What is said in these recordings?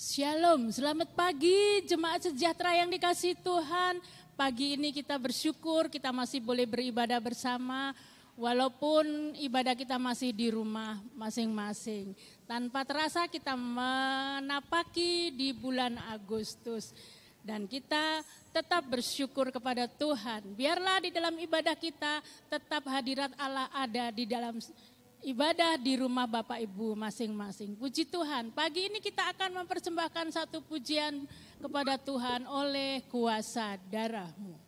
Shalom, selamat pagi jemaat sejahtera yang dikasihi Tuhan. Pagi ini kita bersyukur kita masih boleh beribadah bersama. Walaupun ibadah kita masih di rumah masing-masing. Tanpa terasa kita menapaki di bulan Agustus. Dan kita tetap bersyukur kepada Tuhan. Biarlah di dalam ibadah kita tetap hadirat Allah ada di dalam ibadah di rumah Bapak Ibu masing-masing. Puji Tuhan, pagi ini kita akan mempersembahkan satu pujian kepada Tuhan oleh kuasa darah-Mu.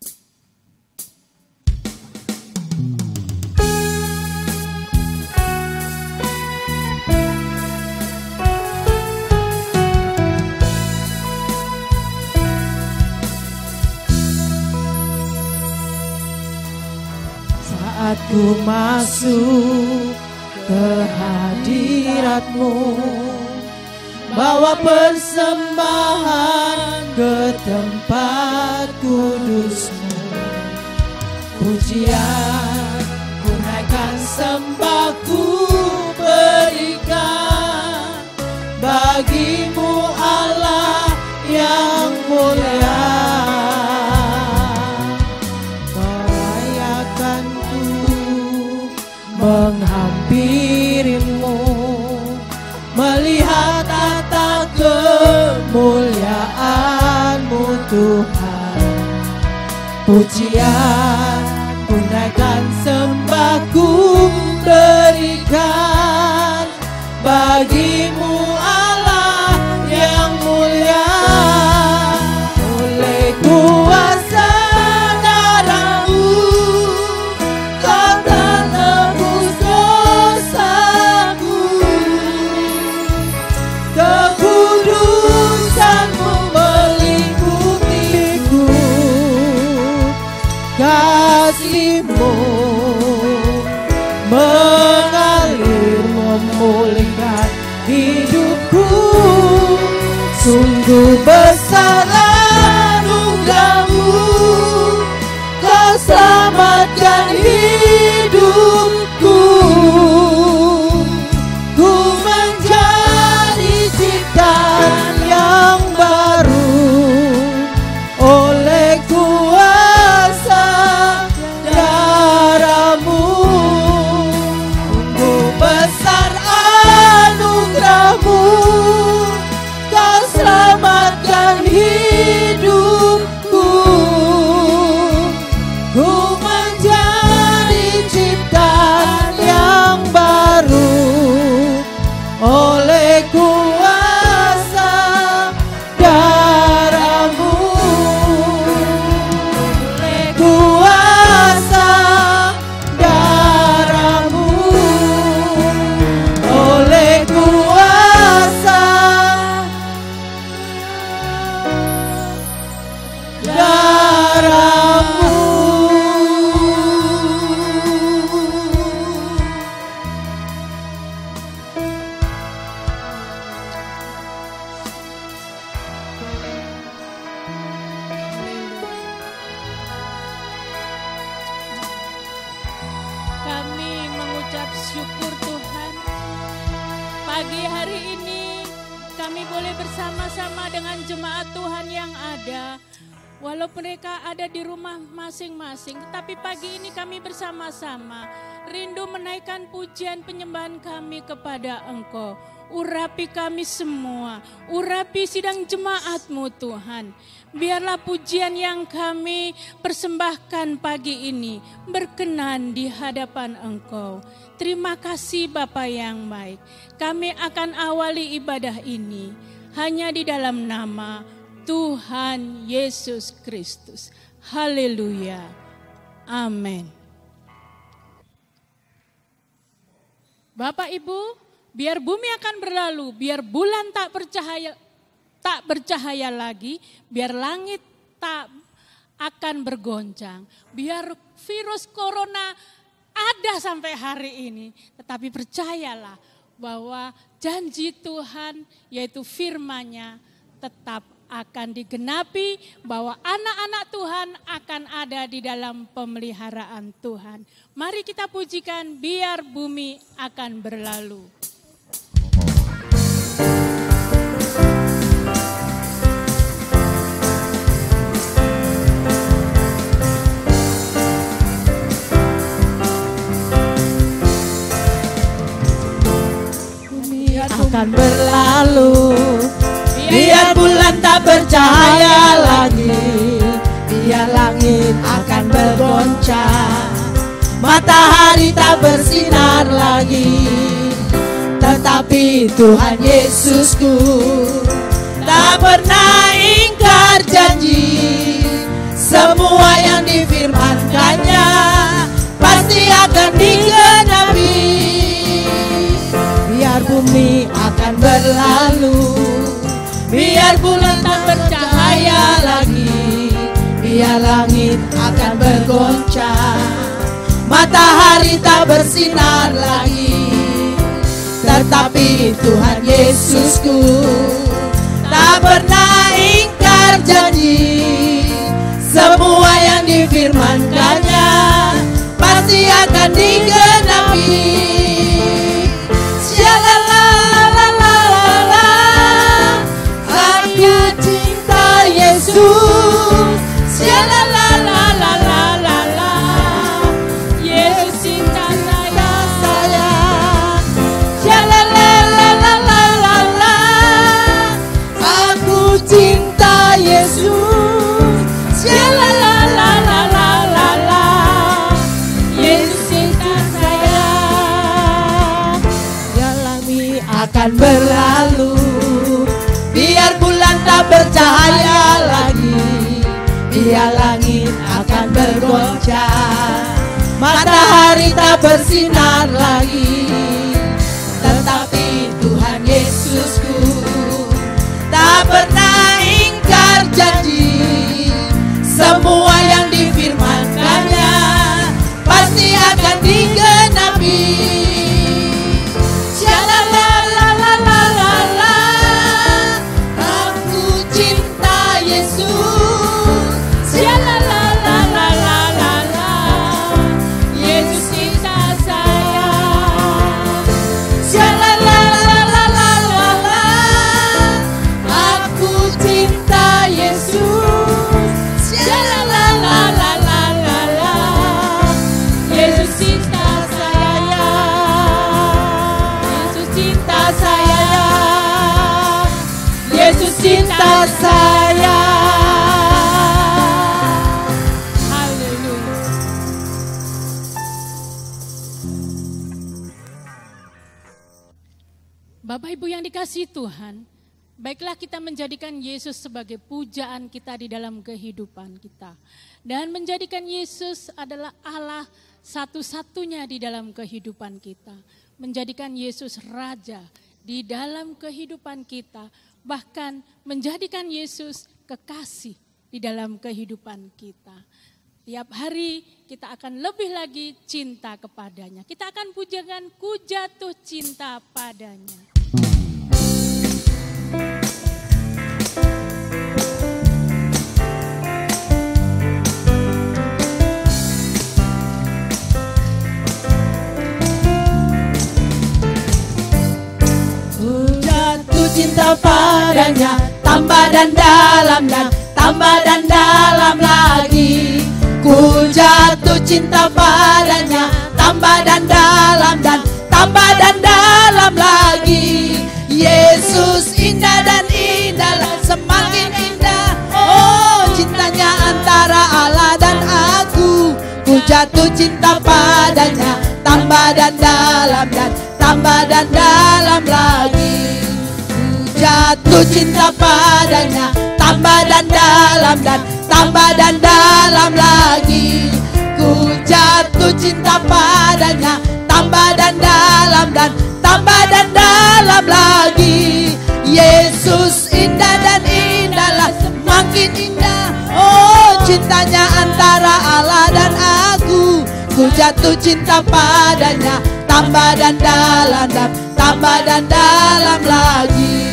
Saat ku masuk ke hadirat-Mu, bawa persembahan ke tempat kudus-Mu. Pujian ku naikkan, sembah ku berikan bagi-Mu Allah yang mulia. Merayakan-Ku menghampiri-Mu, melihat tata kemuliaan-Mu Tuhan. Pujian ku naikkan, sembah ku berikan bagi-Mu Allah yang mulia. Oleh kuasa darah-Mu Kau telah tebus dosaku, kekudusan-Mu melingkupiku, kasih-Mu mengalir memulihkan hidupku. Sungguh besar anugerah-Mu, Kau selamatkan hidupku. Ku menjadi ciptaan yang baru oleh kuasa darah-Mu. Sungguh besar anugerah-Mu, Kau selamatkan hidupku. Ku menjadi ciptaan yang baru oleh kuasa darah-Mu. Oleh kuasa darah-Mu, oleh kuasa darah-Mu. Kami mengucap syukur Tuhan. Pagi hari ini kami boleh bersama-sama dengan jemaat Tuhan yang ada. Walaupun mereka ada di rumah masing-masing, tetapi pagi ini kami bersama-sama rindu menaikkan pujian penyembahan kami kepada Engkau. Urapi kami semua, urapi sidang jemaat-Mu Tuhan. Biarlah pujian yang kami persembahkan pagi ini berkenan di hadapan Engkau. Terima kasih Bapa yang baik. Kami akan awali ibadah ini hanya di dalam nama Tuhan Yesus Kristus. Haleluya. Amin. Bapak Ibu, biar bumi akan berlalu, biar bulan tak bercahaya lagi, biar langit tak akan bergoncang, biar virus corona ada sampai hari ini, tetapi percayalah bahwa janji Tuhan yaitu firman-Nya tetap akan digenapi, bahwa anak-anak Tuhan akan ada di dalam pemeliharaan Tuhan. Mari kita pujikan biar bumi akan berlalu. akan berlalu. Biar bulan tak bercahaya lagi, biar langit akan bergoncang, matahari tak bersinar lagi. Tetapi Tuhan Yesusku tak pernah ingkar janji. Semua yang difirmankannya pasti akan digenapi. Biar bumi akan berlalu, biar bulan tak bercahaya lagi, biar langit akan bergoncang, matahari tak bersinar lagi. Tetapi Tuhan Yesusku tak pernah ingkar janji. Semua yang difirmankannya pasti akan digenapi. Shalalalalala, aku cinta Yesus. Shalalalalala, Yesus cinta saya. Shalalalalala, aku cinta Yesus. Shalalalalala, Yesus cinta saya. Biar langit akan berlalu, biar bulan tak bercahaya lagi, biar langit akan bergoncang, matahari tak bersinar lagi. Tetapi Tuhan Yesusku tak pernah ingkar janji. Semua yang difirmankannya pasti akan digenapi. Shalalalalala, aku cinta Yesus. Shalalalalala, Yesus cinta saya. Shalalalalala, aku cinta Yesus. Shalalalalala, Yesus cinta saya. Yesus cinta saya. Yesus cinta saya. Haleluya. Bapak Ibu yang dikasihi Tuhan, baiklah kita menjadikan Yesus sebagai pujaan kita di dalam kehidupan kita. Dan menjadikan Yesus adalah Allah satu-satunya di dalam kehidupan kita. Menjadikan Yesus Raja di dalam kehidupan kita. Bahkan menjadikan Yesus kekasih di dalam kehidupan kita. Tiap hari kita akan lebih lagi cinta kepadanya. Kita akan pujakan ku jatuh cinta padanya. Cinta padanya, tambah dan dalam dan tambah dan dalam lagi. Ku jatuh cinta padanya, tambah dan dalam dan tambah dan dalam lagi. Yesus indah dan indahlah, semakin indah. Oh, cintanya antara Allah dan aku. Ku jatuh cinta padanya, tambah dan dalam dan tambah dan dalam lagi. Jatuh cinta padanya, tambah dan dalam dan tambah dan dalam lagi. Ku jatuh cinta padanya, tambah dan dalam dan tambah dan dalam lagi. Yesus indah dan indahlah, semakin indah. Oh, cintanya antara Allah dan aku. Ku jatuh cinta padanya, tambah dan dalam dan tambah dan dalam lagi.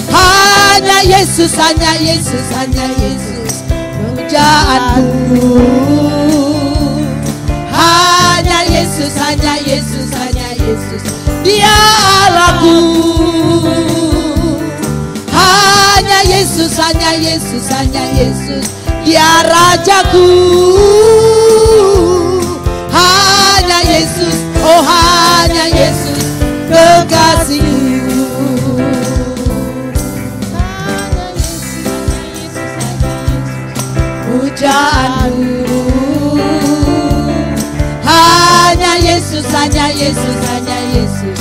Hanya Yesus, hanya Yesus, hanya Yesus pujaanku. Hanya Yesus, hanya Yesus, hanya Yesus, Dia Allahku. Hanya Yesus, hanya Yesus, hanya Yesus, Dia Rajaku. Hanya Yesus, oh hanya Yesus kekasihku. hanya Yesus, hanya Yesus.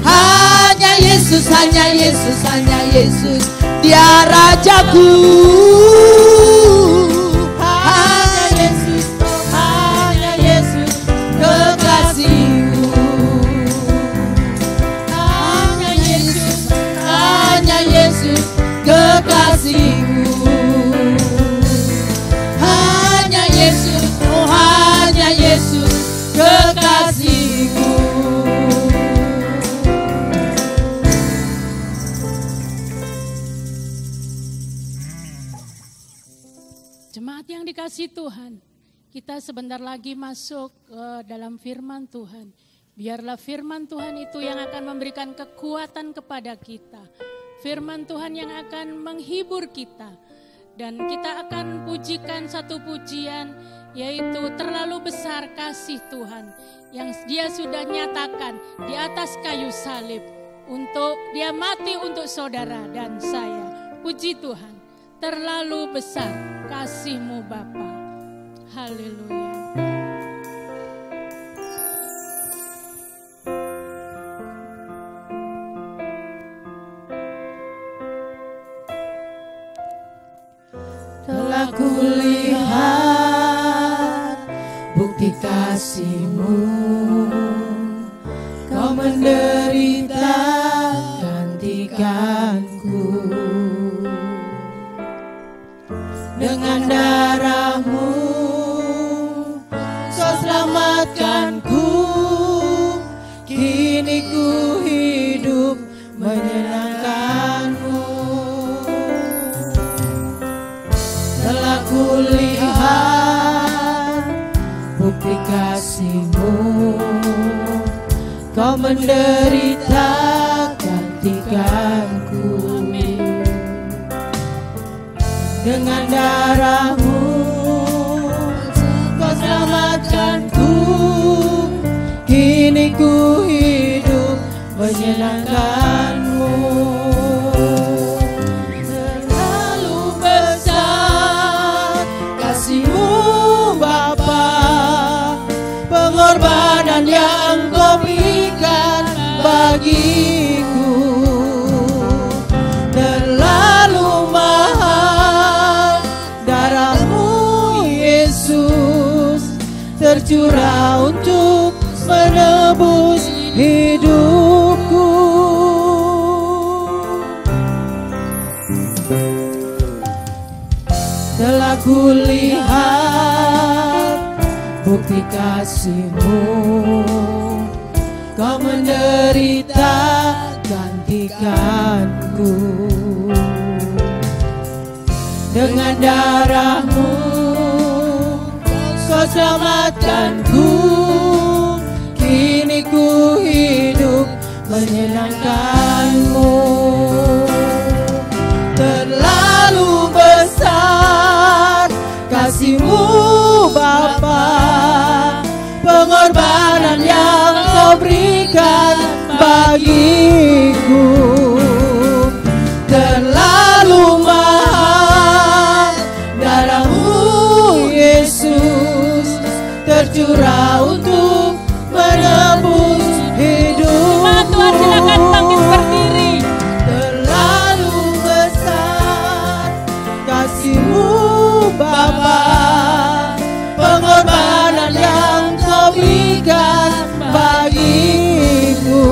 Hanya Yesus, hanya Yesus, hanya Yesus. Dia Rajaku. Hanya Yesus, hanya Yesus, kekasihku. Hanya Yesus, hanya Yesus, kekasihku. Hanya Yesus, oh hanya Yesus, kekasihku. Jemaat yang dikasihi Tuhan, kita sebentar lagi masuk ke dalam firman Tuhan. Biarlah firman Tuhan itu yang akan memberikan kekuatan kepada kita. Firman Tuhan yang akan menghibur kita. Dan kita akan pujikan satu pujian, yaitu terlalu besar kasih Tuhan yang Dia sudah nyatakan di atas kayu salib. Untuk Dia mati untuk saudara dan saya. Puji Tuhan, terlalu besar kasih-Mu Bapa. Haleluya. Telah kulihat bukti kasih-Mu, Kau menderita gantikanku. Dengan darah-Mu Kau selamatkanku. Kini ku hidup menyenangkan-Mu. Telah kulihat bukti kasih-Mu, Kau menderita gantikanku. Dengan darah-Mu Kau selamatkanku. Kini ku hidup menyenangkan-Mu. Terlalu besar kasih-Mu Bapa, pengorbanan yang Kau berikan bagiku. Terlalu mahal darah-Mu Yesus, tercurah untuk menebus hidupku. Telah kulihat bukti kasih-Mu, Kau menderita gantikanku. Dengan darah-Mu Kau selamatkanku. Kini ku hidup menyenangkan-Mu. Terlalu besar kasih-Mu Bapa, pengorbanan yang Kau berikan bagiku. Terlalu mahal darah-Mu Yesus, tercurah untuk menebus hidup. Tuhan silakan bangkit berdiri. Terlalu besar kasih-Mu Bapa, pengorbanan yang Kau berikan bagiku.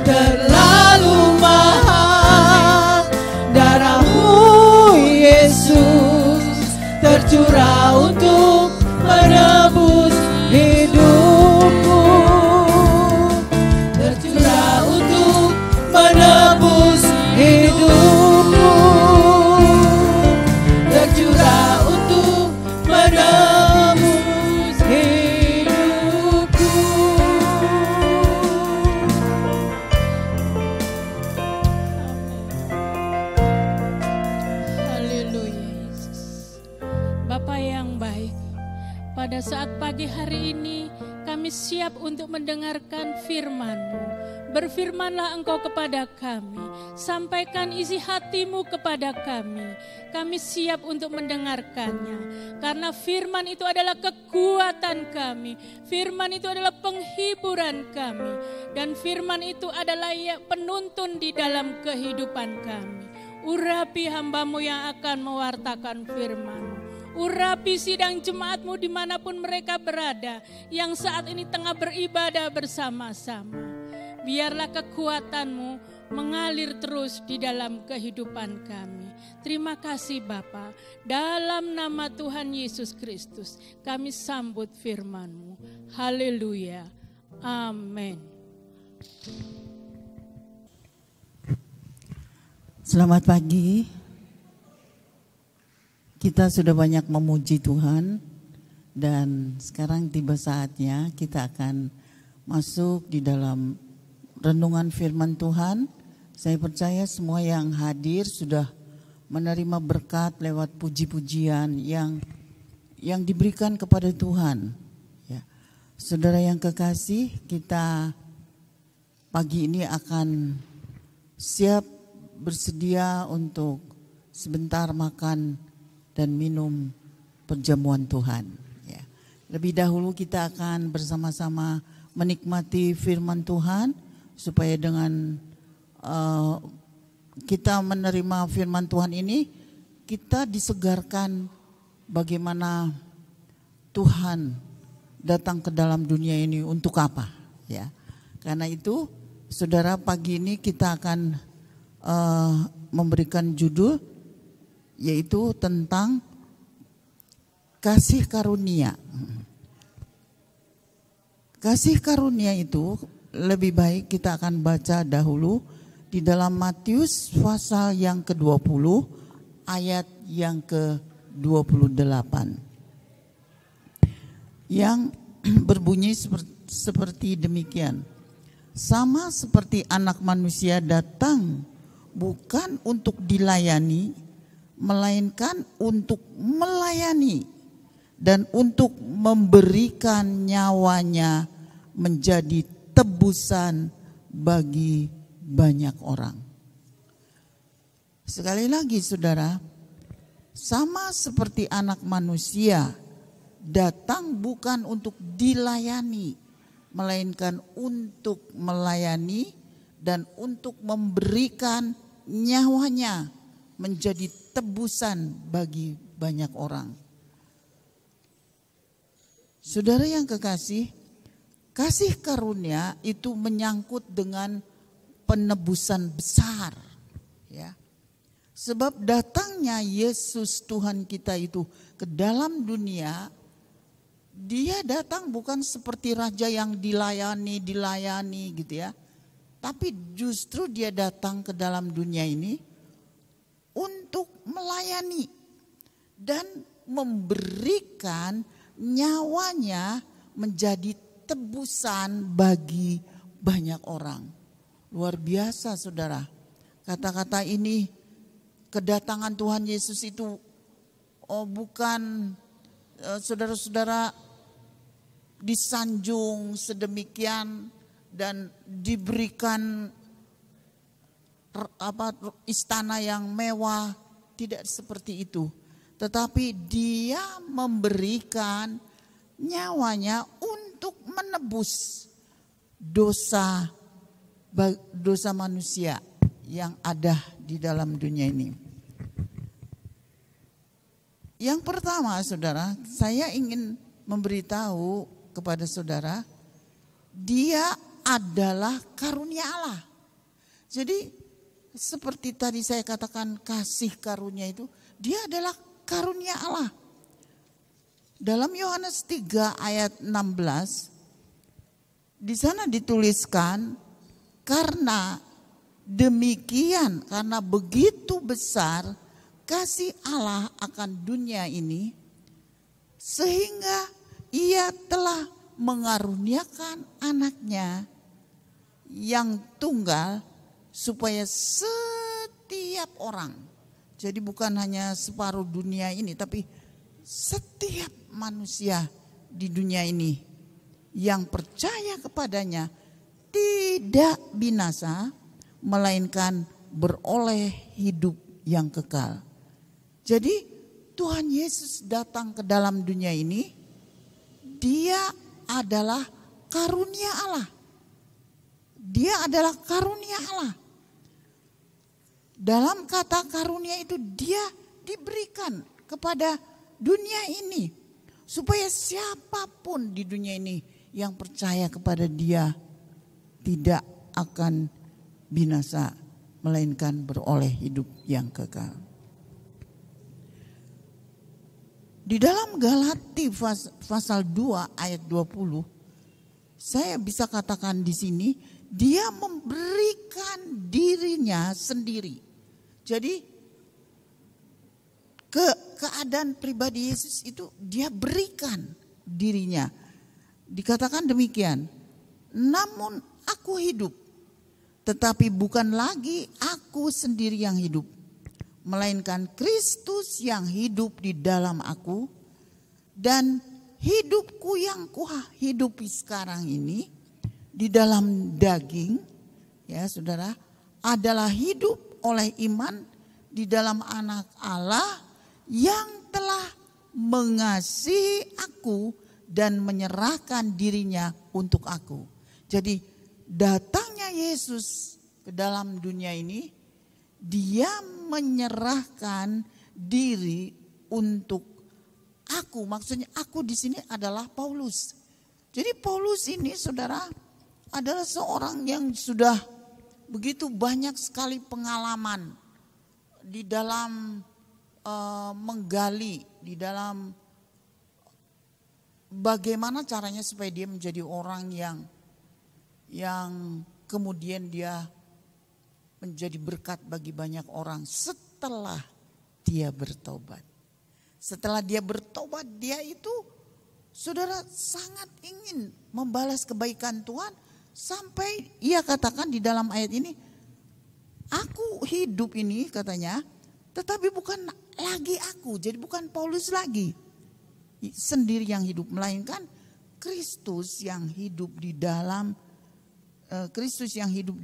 Terlalu mahal darah-Mu Yesus, tercurah untuk menebus hidupku. Tercurah untuk menebus hidupku. Tercurah untuk menebus hidupku. Haleluya Yesus. Bapa yang baik, pada saat pagi hari ini kami siap untuk mendengarkan firman-Mu. Berfirmanlah Engkau kepada kami, sampaikan isi hatimu kepada kami. Kami siap untuk mendengarkannya, karena firman itu adalah kekuatan kami. Firman itu adalah penghiburan kami, dan firman itu adalah penuntun di dalam kehidupan kami. Urapi hamba-Mu yang akan mewartakan firman-Mu. Urapi sidang jemaat-Mu dimanapun mereka berada, yang saat ini tengah beribadah bersama-sama. Biarlah kekuatan-Mu mengalir terus di dalam kehidupan kami. Terima kasih Bapa. Dalam nama Tuhan Yesus Kristus kami sambut firman-Mu. Haleluya. Amin. Selamat pagi. Kita sudah banyak memuji Tuhan, dan sekarang tiba saatnya kita akan masuk di dalam renungan firman Tuhan. Saya percaya semua yang hadir sudah menerima berkat lewat puji-pujian yang diberikan kepada Tuhan. Ya. Saudara yang kekasih, kita pagi ini akan siap bersedia untuk sebentar makan dan minum perjamuan Tuhan. Ya. Lebih dahulu kita akan bersama-sama menikmati firman Tuhan, supaya dengan kita menerima firman Tuhan ini, kita disegarkan bagaimana Tuhan datang ke dalam dunia ini untuk apa, ya. Karena itu, saudara, pagi ini kita akan memberikan judul, yaitu tentang kasih karunia. Kasih karunia itu lebih baik kita akan baca dahulu di dalam Matius pasal yang ke-20 ayat yang ke-28. Yang berbunyi seperti demikian. Sama seperti Anak Manusia datang bukan untuk dilayani, melainkan untuk melayani dan untuk memberikan nyawanya menjadi tebusan bagi banyak orang. Sekali lagi saudara, sama seperti Anak Manusia datang bukan untuk dilayani, melainkan untuk melayani dan untuk memberikan nyawanya menjadi tebusan bagi banyak orang. Saudara yang kekasih, kasih karunia itu menyangkut dengan penebusan besar, ya. Sebab datangnya Yesus Tuhan kita itu ke dalam dunia, Dia datang bukan seperti raja yang dilayani gitu ya. Tapi justru Dia datang ke dalam dunia ini untuk melayani dan memberikan nyawanya menjadi tebusan bagi banyak orang. Luar biasa saudara. Kata-kata ini, kedatangan Tuhan Yesus itu bukan saudara-saudara disanjung sedemikian dan diberikan istana yang mewah, tidak seperti itu. Tetapi Dia memberikan nyawanya untuk menebus dosa manusia yang ada di dalam dunia ini. Yang pertama saudara, saya ingin memberitahu kepada saudara, Dia adalah karunia Allah. Jadi seperti tadi saya katakan, kasih karunia itu, Dia adalah karunia Allah. Dalam Yohanes 3 ayat 16, di sana dituliskan, karena demikian, karena begitu besar kasih Allah akan dunia ini, sehingga Ia telah mengaruniakan anaknya yang tunggal, supaya setiap orang, jadi bukan hanya separuh dunia ini, tapi setiap manusia di dunia ini yang percaya kepadanya tidak binasa, melainkan beroleh hidup yang kekal. Jadi Tuhan Yesus datang ke dalam dunia ini, dia adalah karunia Allah. Dia adalah karunia Allah. Dalam kata karunia itu dia diberikan kepada dunia ini, supaya siapapun di dunia ini yang percaya kepada dia tidak akan binasa, melainkan beroleh hidup yang kekal. Di dalam Galati pasal 2 ayat 20, saya bisa katakan di sini, dia memberikan dirinya sendiri. Jadi keadaan pribadi Yesus itu dia berikan dirinya. Dikatakan demikian, namun aku hidup, tetapi bukan lagi aku sendiri yang hidup, melainkan Kristus yang hidup di dalam aku. Dan hidupku yang kuhidupi sekarang ini di dalam daging, ya saudara, adalah hidup oleh iman di dalam Anak Allah yang telah mengasihi aku dan menyerahkan dirinya untuk aku. Jadi datangnya Yesus ke dalam dunia ini, dia menyerahkan diri untuk aku. Maksudnya aku di sini adalah Paulus. Jadi Paulus ini saudara adalah seorang yang sudah begitu banyak sekali pengalaman di dalam menggali, di dalam bagaimana caranya supaya dia menjadi orang yang kemudian dia menjadi berkat bagi banyak orang setelah dia bertobat. Setelah dia bertobat, dia itu saudara sangat ingin membalas kebaikan Tuhan, sampai ia katakan di dalam ayat ini, aku hidup ini katanya, tetapi bukan lagi aku, jadi bukan Paulus lagi sendiri yang hidup, melainkan Kristus yang hidup di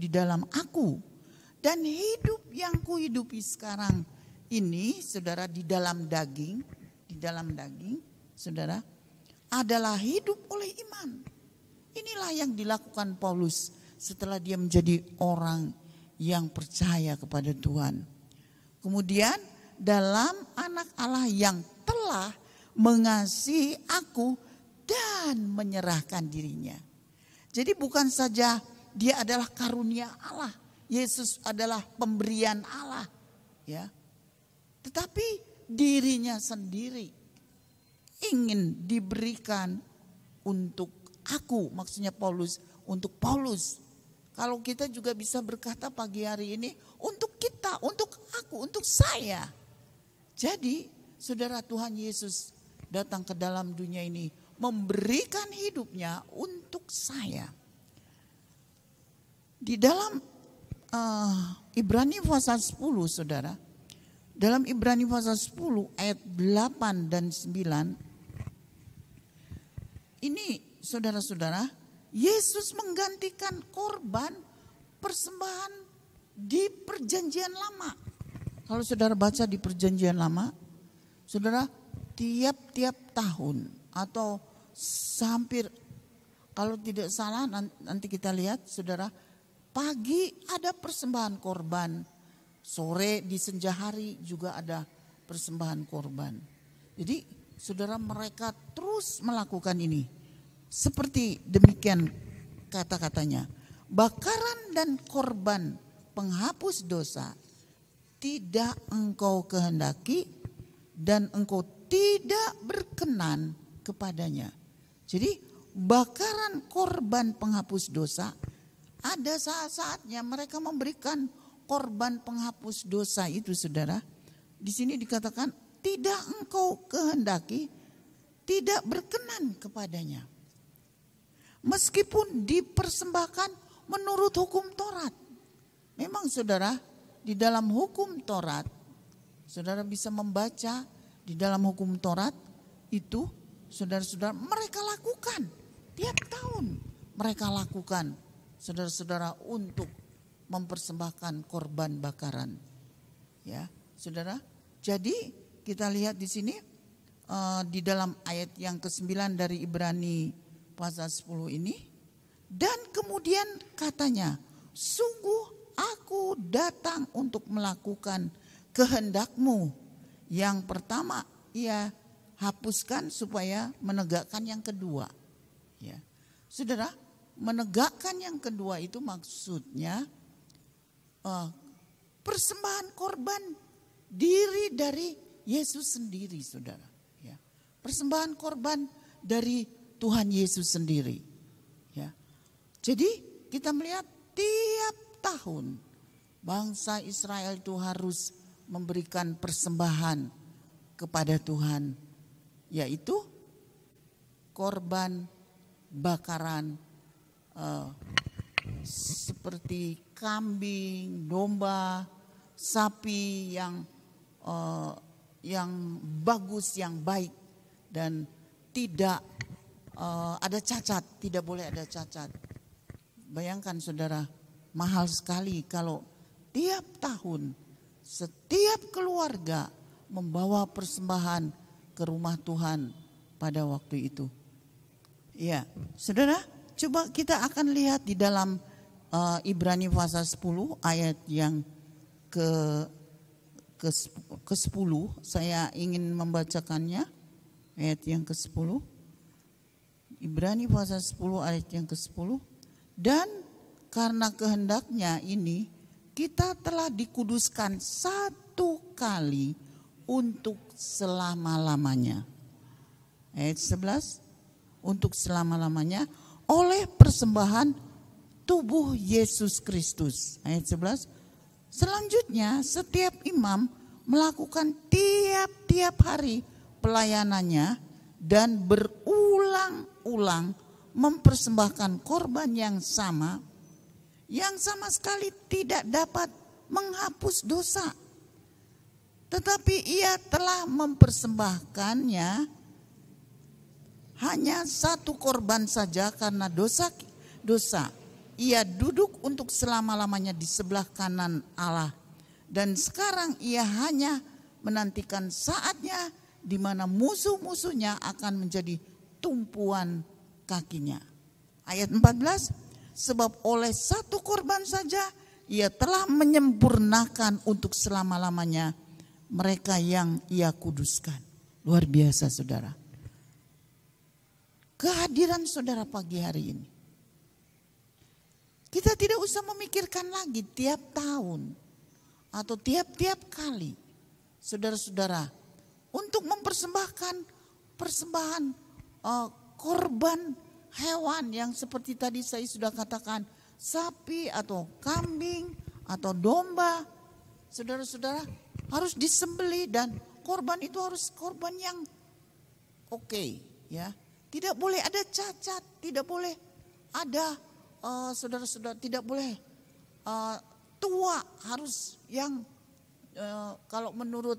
dalam aku. Dan hidup yang kuhidupi sekarang ini saudara di dalam daging, saudara, adalah hidup oleh iman. Inilah yang dilakukan Paulus setelah dia menjadi orang yang percaya kepada Tuhan. Kemudian dalam Anak Allah yang telah mengasihi aku dan menyerahkan dirinya. Jadi bukan saja dia adalah karunia Allah, Yesus adalah pemberian Allah, ya. Tetapi dirinya sendiri ingin diberikan untuk aku, maksudnya Paulus, untuk Paulus. Kalau kita juga bisa berkata pagi hari ini, untuk kita, untuk aku, untuk saya. Jadi saudara, Tuhan Yesus datang ke dalam dunia ini memberikan hidupnya untuk saya. Di dalam Ibrani pasal 10 saudara, dalam Ibrani pasal 10 ayat 8 dan 9, ini saudara-saudara, Yesus menggantikan korban persembahan di perjanjian lama. Kalau saudara baca di perjanjian lama, saudara, tiap-tiap tahun atau hampir, kalau tidak salah nanti kita lihat saudara, pagi ada persembahan korban, sore di senja hari juga ada persembahan korban. Jadi saudara, mereka terus melakukan ini. Seperti demikian kata-katanya, bakaran dan korban penghapus dosa tidak engkau kehendaki dan engkau tidak berkenan kepadanya. Jadi bakaran korban penghapus dosa, ada saat-saatnya mereka memberikan korban penghapus dosa itu saudara. Di sini dikatakan tidak engkau kehendaki, tidak berkenan kepadanya. Meskipun dipersembahkan menurut hukum Taurat. Memang saudara, di dalam hukum Taurat, saudara bisa membaca di dalam hukum Taurat itu, saudara-saudara, mereka lakukan tiap tahun. Mereka lakukan saudara-saudara, untuk mempersembahkan korban bakaran. Ya, saudara. Jadi kita lihat di sini di dalam ayat yang ke-9 dari Ibrani pasal 10 ini. Dan kemudian katanya, sungguh aku datang untuk melakukan kehendakmu. Yang pertama ia hapuskan supaya menegakkan yang kedua. Ya, saudara, menegakkan yang kedua itu maksudnya persembahan korban diri dari Yesus sendiri, saudara. Ya, persembahan korban dari Tuhan Yesus sendiri. Ya, jadi kita melihat tiap tahun bangsa Israel itu harus memberikan persembahan kepada Tuhan, yaitu korban bakaran seperti kambing, domba, sapi yang bagus, yang baik dan tidak ada cacat, tidak boleh ada cacat. Bayangkan saudara, mahal sekali kalau tiap tahun setiap keluarga membawa persembahan ke rumah Tuhan pada waktu itu. Ya, saudara, coba kita akan lihat di dalam Ibrani pasal 10 ayat yang ke-10. Saya ingin membacakannya, ayat yang ke-10. Ibrani pasal 10 ayat yang ke-10. Dan karena kehendaknya ini kita telah dikuduskan satu kali untuk selama-lamanya. Ayat 11, untuk selama-lamanya oleh persembahan tubuh Yesus Kristus. Ayat 11, selanjutnya setiap imam melakukan tiap-tiap hari pelayanannya dan berulang-ulang mempersembahkan korban yang sama sekali tidak dapat menghapus dosa. Tetapi ia telah mempersembahkannya hanya satu korban saja karena dosa. Ia duduk untuk selama-lamanya di sebelah kanan Allah. Dan sekarang ia hanya menantikan saatnya di mana musuh-musuhnya akan menjadi tumpuan kakinya. Ayat 14, sebab oleh satu korban saja ia telah menyempurnakan untuk selama-lamanya mereka yang ia kuduskan. Luar biasa saudara. Kehadiran saudara pagi hari ini, kita tidak usah memikirkan lagi tiap tahun atau tiap-tiap kali, saudara-saudara, untuk mempersembahkan persembahan korban hewan yang seperti tadi saya sudah katakan, sapi atau kambing atau domba, saudara-saudara, harus disembelih dan korban itu harus korban yang oke, ya. Tidak boleh ada cacat, tidak boleh ada saudara-saudara, tidak boleh tua, harus yang kalau menurut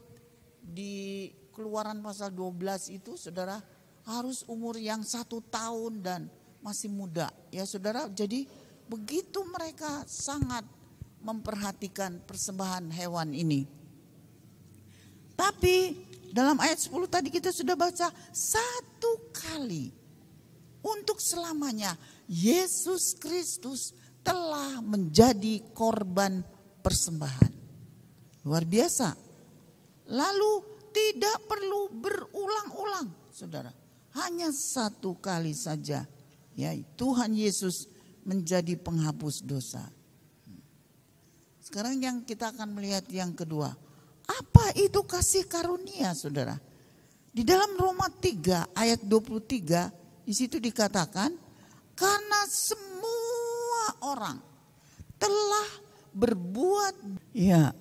di Keluaran pasal 12 itu saudara harus umur yang 1 tahun dan masih muda, ya saudara. Jadi begitu mereka sangat memperhatikan persembahan hewan ini. Tapi dalam ayat 10 tadi kita sudah baca, satu kali untuk selamanya Yesus Kristus telah menjadi korban persembahan. Luar biasa. Lalu tidak perlu berulang-ulang, saudara. Hanya satu kali saja, ya, Tuhan Yesus menjadi penghapus dosa. Sekarang yang kita akan melihat yang kedua. Apa itu kasih karunia, saudara? Di dalam Roma 3 ayat 23 di situ dikatakan, karena semua orang telah berbuat, ya,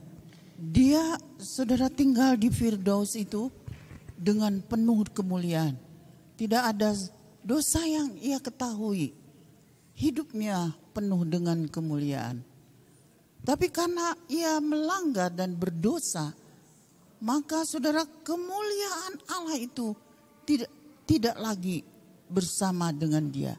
dia saudara tinggal di Firdaus itu dengan penuh kemuliaan. Tidak ada dosa yang ia ketahui. Hidupnya penuh dengan kemuliaan. Tapi karena ia melanggar dan berdosa, maka saudara, kemuliaan Allah itu tidak lagi bersama dengan dia.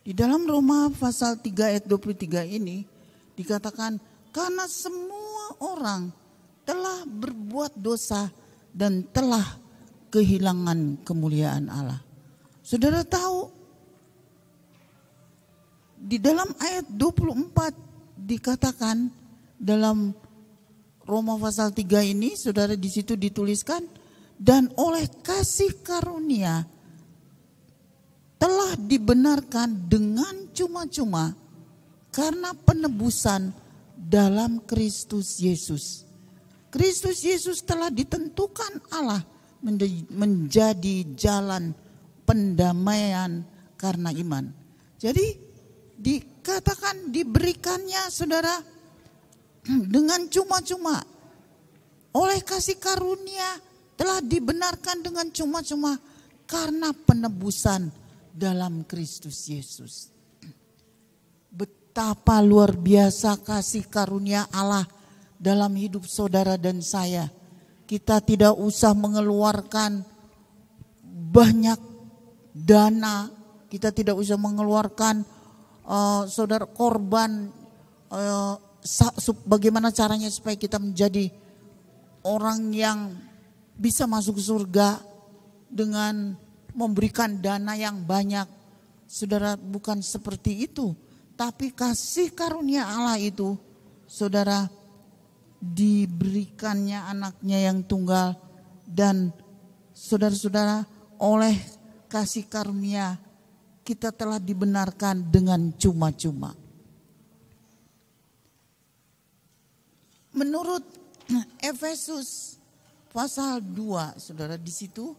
Di dalam Roma pasal 3 ayat 23 ini dikatakan, karena semua orang telah berbuat dosa dan telah kehilangan kemuliaan Allah. Saudara tahu, di dalam ayat 24 dikatakan dalam Roma pasal 3 ini, saudara, di situ dituliskan, dan oleh kasih karunia telah dibenarkan dengan cuma-cuma karena penebusan dalam Kristus Yesus. Kristus Yesus telah ditentukan Allah menjadi jalan pendamaian karena iman. Jadi dikatakan diberikannya, saudara, dengan cuma-cuma. Oleh kasih karunia telah dibenarkan dengan cuma-cuma karena penebusan dalam Kristus Yesus. Betapa luar biasa kasih karunia Allah dalam hidup saudara dan saya. Kita tidak usah mengeluarkan banyak dana, kita tidak usah mengeluarkan saudara korban, bagaimana caranya supaya kita menjadi orang yang bisa masuk surga dengan memberikan dana yang banyak. Saudara, bukan seperti itu. Tapi kasih karunia Allah itu, saudara, diberikannya anaknya yang tunggal. Dan saudara-saudara, oleh kasih karunia kita telah dibenarkan dengan cuma-cuma. Menurut Efesus pasal 2, saudara, di situ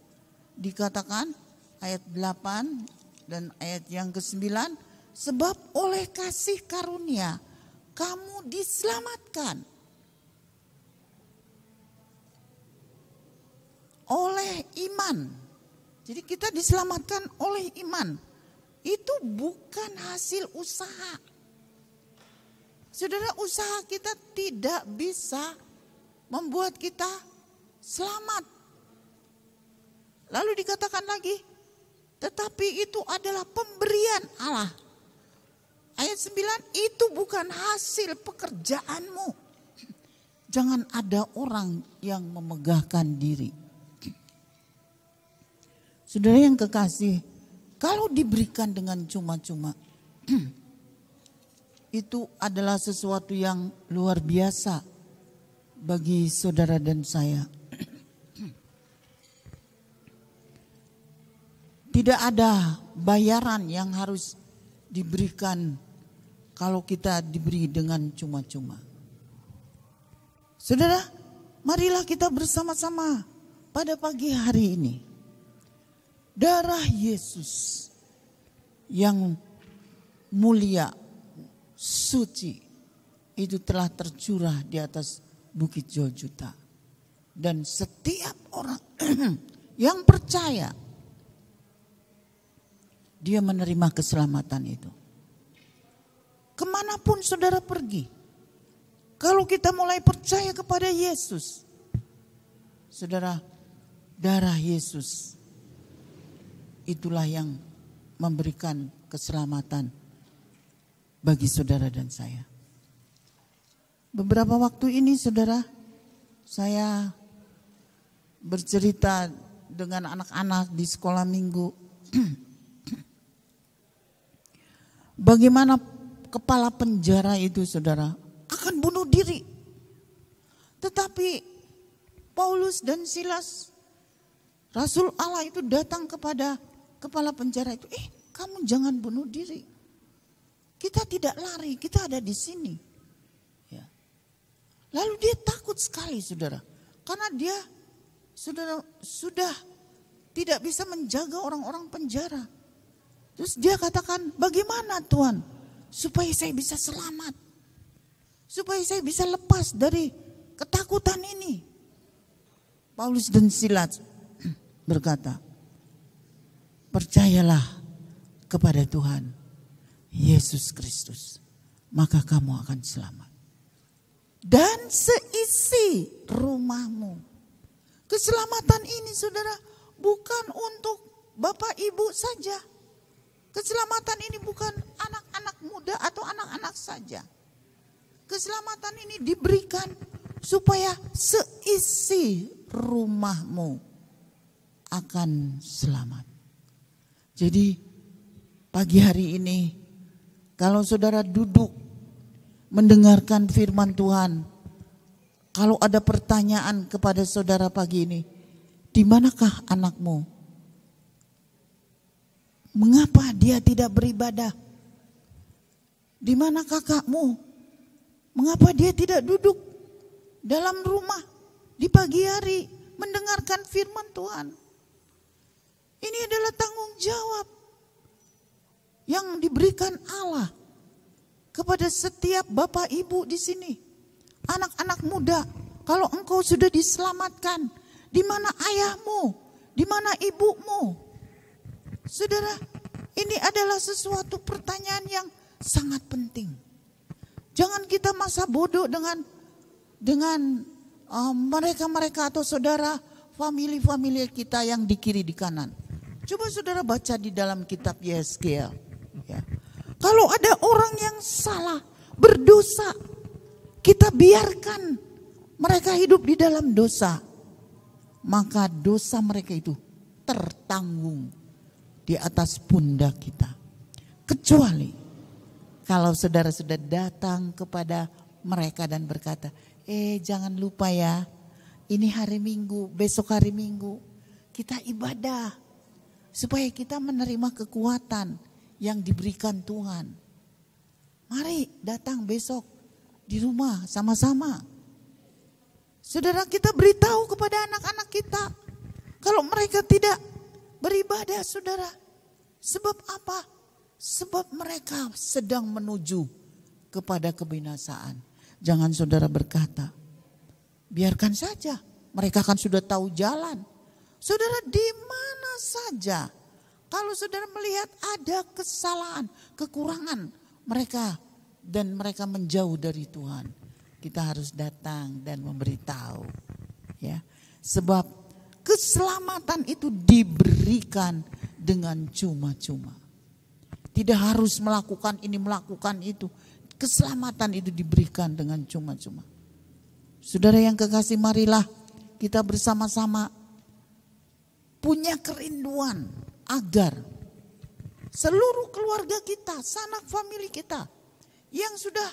dikatakan ayat 8 dan ayat yang ke-9, sebab oleh kasih karunia kamu diselamatkan oleh iman. Jadi kita diselamatkan oleh iman. Itu bukan hasil usaha. Saudara, usaha kita tidak bisa membuat kita selamat. Lalu dikatakan lagi, tetapi itu adalah pemberian Allah. Ayat 9, itu bukan hasil pekerjaanmu. Jangan ada orang yang memegahkan diri. Saudara yang kekasih, kalau diberikan dengan cuma-cuma, itu adalah sesuatu yang luar biasa bagi saudara dan saya. Tidak ada bayaran yang harus diberikan kalau kita diberi dengan cuma-cuma. Saudara, marilah kita bersama-sama pada pagi hari ini. Darah Yesus yang mulia, suci, itu telah tercurah di atas Bukit Golgota. Dan setiap orang yang percaya, dia menerima keselamatan itu. Kemanapun saudara pergi, kalau kita mulai percaya kepada Yesus, saudara, darah Yesus itulah yang memberikan keselamatan bagi saudara dan saya. Beberapa waktu ini, saudara, saya bercerita dengan anak-anak di sekolah minggu. Bagaimana kepala penjara itu, saudara, akan bunuh diri. Tetapi Paulus dan Silas, Rasul Allah itu datang kepada kepala penjara itu, kamu jangan bunuh diri. Kita tidak lari, kita ada di sini. Ya. Lalu dia takut sekali, saudara, karena dia, saudara, sudah tidak bisa menjaga orang-orang penjara. Terus dia katakan, bagaimana Tuhan supaya saya bisa selamat, supaya saya bisa lepas dari ketakutan ini. Paulus dan Silas berkata, percayalah kepada Tuhan Yesus Kristus, maka kamu akan selamat. Dan seisi rumahmu. Keselamatan ini, saudara, bukan untuk Bapak Ibu saja. Keselamatan ini bukan anak-anak muda atau anak-anak saja. Keselamatan ini diberikan supaya seisi rumahmu akan selamat. Jadi pagi hari ini kalau saudara duduk mendengarkan firman Tuhan, kalau ada pertanyaan kepada saudara pagi ini, di manakah anakmu? Mengapa dia tidak beribadah? Di mana kakakmu? Mengapa dia tidak duduk dalam rumah di pagi hari mendengarkan firman Tuhan? Ini adalah tanggung jawab yang diberikan Allah kepada setiap bapak ibu di sini. Anak-anak muda, kalau engkau sudah diselamatkan, di mana ayahmu? Di mana ibumu? Saudara, ini adalah sesuatu pertanyaan yang sangat penting. Jangan kita masa bodoh dengan mereka-mereka atau saudara, famili kita yang di kiri di kanan. Coba saudara baca di dalam kitab Yesaya. Ya. Kalau ada orang yang salah, berdosa, kita biarkan mereka hidup di dalam dosa, maka dosa mereka itu tertanggung di atas pundak kita. Kecuali kalau saudara sudah datang kepada mereka dan berkata, jangan lupa ya, ini hari Minggu, besok hari Minggu, kita ibadah. Supaya kita menerima kekuatan yang diberikan Tuhan. Mari datang besok di rumah sama-sama. Saudara, kita beritahu kepada anak-anak kita, kalau mereka tidak beribadah, saudara. Sebab apa? Sebab mereka sedang menuju kepada kebinasaan. Jangan saudara berkata, biarkan saja, mereka kan sudah tahu jalan. Saudara, di mana saja kalau saudara melihat ada kesalahan, kekurangan mereka dan mereka menjauh dari Tuhan, kita harus datang dan memberitahu. Ya, sebab keselamatan itu diberikan dengan cuma-cuma. Tidak harus melakukan ini, melakukan itu. Keselamatan itu diberikan dengan cuma-cuma. Saudara yang kekasih, marilah kita bersama-sama punya kerinduan agar seluruh keluarga kita, sanak famili kita yang sudah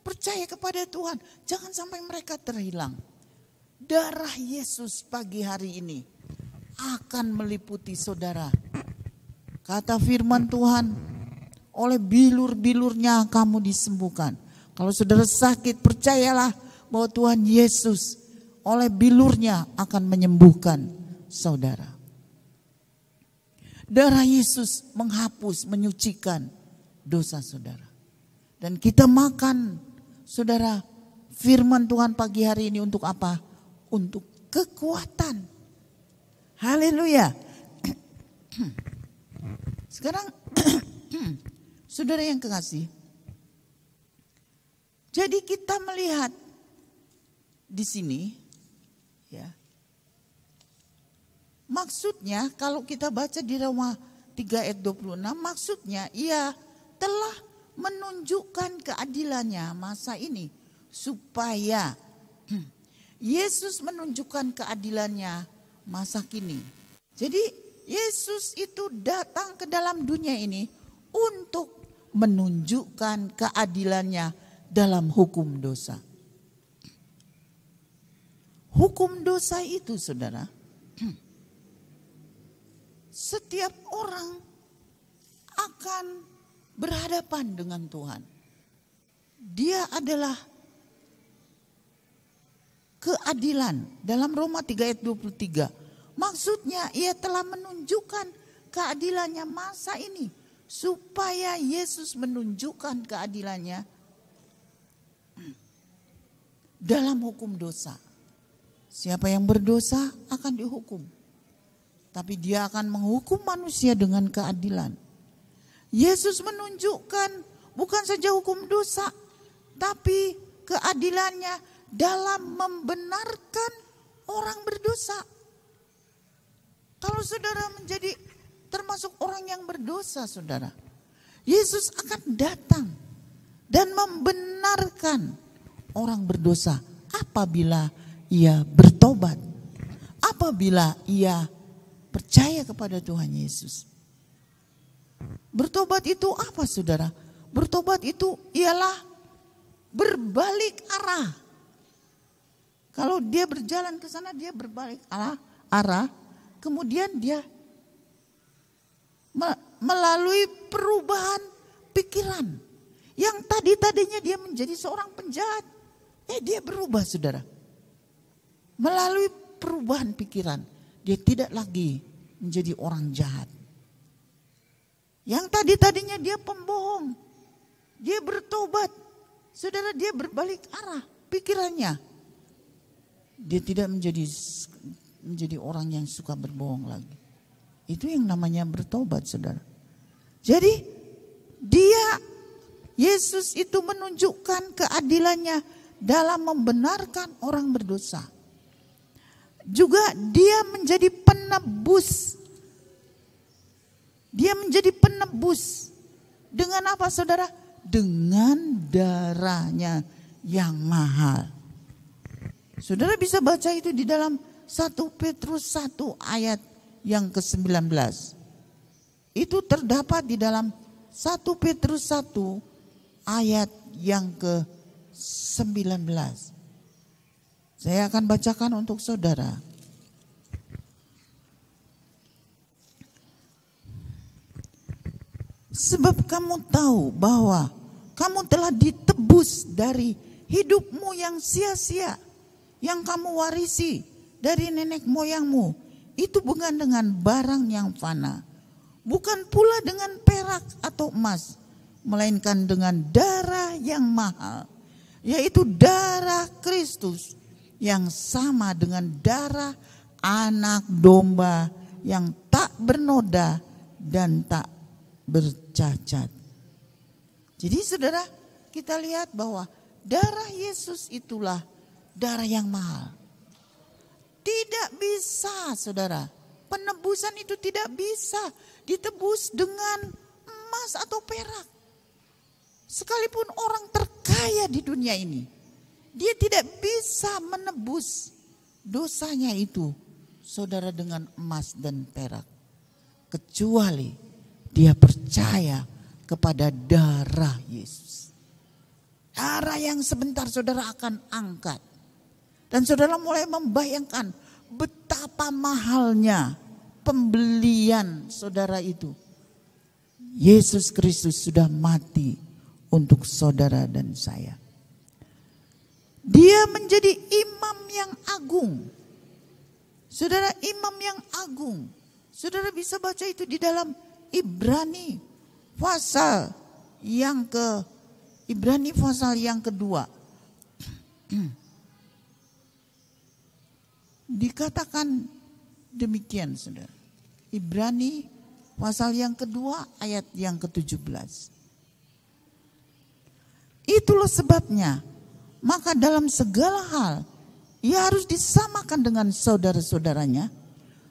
percaya kepada Tuhan, jangan sampai mereka terhilang. Darah Yesus pagi hari ini akan meliputi saudara. Kata firman Tuhan, oleh bilur-bilurnya kamu disembuhkan. Kalau saudara sakit, percayalah bahwa Tuhan Yesus oleh bilurnya akan menyembuhkan saudara. Darah Yesus menghapus, menyucikan dosa saudara. Dan kita makan, saudara, firman Tuhan pagi hari ini untuk apa? Untuk kekuatan. Haleluya. Sekarang saudara yang kekasih, jadi kita melihat di sini, ya, maksudnya kalau kita baca di Roma 3 ayat 26, maksudnya ia telah menunjukkan keadilannya masa ini supaya Yesus menunjukkan keadilannya masa kini. Jadi Yesus itu datang ke dalam dunia ini untuk menunjukkan keadilannya dalam hukum dosa. Hukum dosa itu, saudara, setiap orang akan berhadapan dengan Tuhan. Dia adalah keadilan dalam Roma 3 ayat 23. Maksudnya ia telah menunjukkan keadilannya masa ini supaya Yesus menunjukkan keadilannya dalam hukum dosa. Siapa yang berdosa akan dihukum. Tapi dia akan menghukum manusia dengan keadilan. Yesus menunjukkan bukan saja hukum dosa, tapi keadilannya dalam membenarkan orang berdosa. Kalau saudara menjadi termasuk orang yang berdosa, saudara. Yesus akan datang dan membenarkan orang berdosa apabila ia bertobat, apabila ia percaya kepada Tuhan Yesus. Bertobat itu apa, saudara? Bertobat itu ialah berbalik arah. Kalau dia berjalan ke sana, dia berbalik arah, kemudian dia melalui perubahan pikiran. Yang tadinya dia menjadi seorang penjahat, dia berubah, saudara. Melalui perubahan pikiran, dia tidak lagi menjadi orang jahat. Yang tadinya dia pembohong, dia bertobat, saudara, dia berbalik arah pikirannya. Dia tidak menjadi orang yang suka berbohong lagi. Itu yang namanya bertobat, saudara. Jadi Yesus itu menunjukkan keadilannya dalam membenarkan orang berdosa. Juga dia menjadi penebus. Dia menjadi penebus. Dengan apa, saudara? Dengan darahnya yang mahal. Saudara bisa baca itu di dalam 1 Petrus 1 ayat yang ke-19. Itu terdapat di dalam 1 Petrus 1 ayat yang ke-19. Saya akan bacakan untuk saudara. Sebab kamu tahu bahwa kamu telah ditebus dari hidupmu yang sia-sia, yang kamu warisi dari nenek moyangmu. Itu bukan dengan barang yang fana, bukan pula dengan perak atau emas, melainkan dengan darah yang mahal, yaitu darah Kristus, yang sama dengan darah anak domba yang tak bernoda dan tak bercacat. Jadi saudara, kita lihat bahwa darah Yesus itulah darah yang mahal. Tidak bisa, saudara, penebusan itu tidak bisa ditebus dengan emas atau perak. Sekalipun orang terkaya di dunia ini, dia tidak bisa menebus dosanya itu, saudara, dengan emas dan perak. Kecuali dia percaya kepada darah Yesus. Darah yang sebentar saudara akan angkat. Dan saudara mulai membayangkan betapa mahalnya pembelian saudara itu. Yesus Kristus sudah mati untuk saudara dan saya. Dia menjadi imam yang agung. Saudara, imam yang agung. Saudara bisa baca itu di dalam Ibrani pasal yang kedua. Dikatakan demikian, saudara. Ibrani pasal yang kedua ayat yang ke-17. Itulah sebabnya, maka dalam segala hal ia harus disamakan dengan saudara-saudaranya,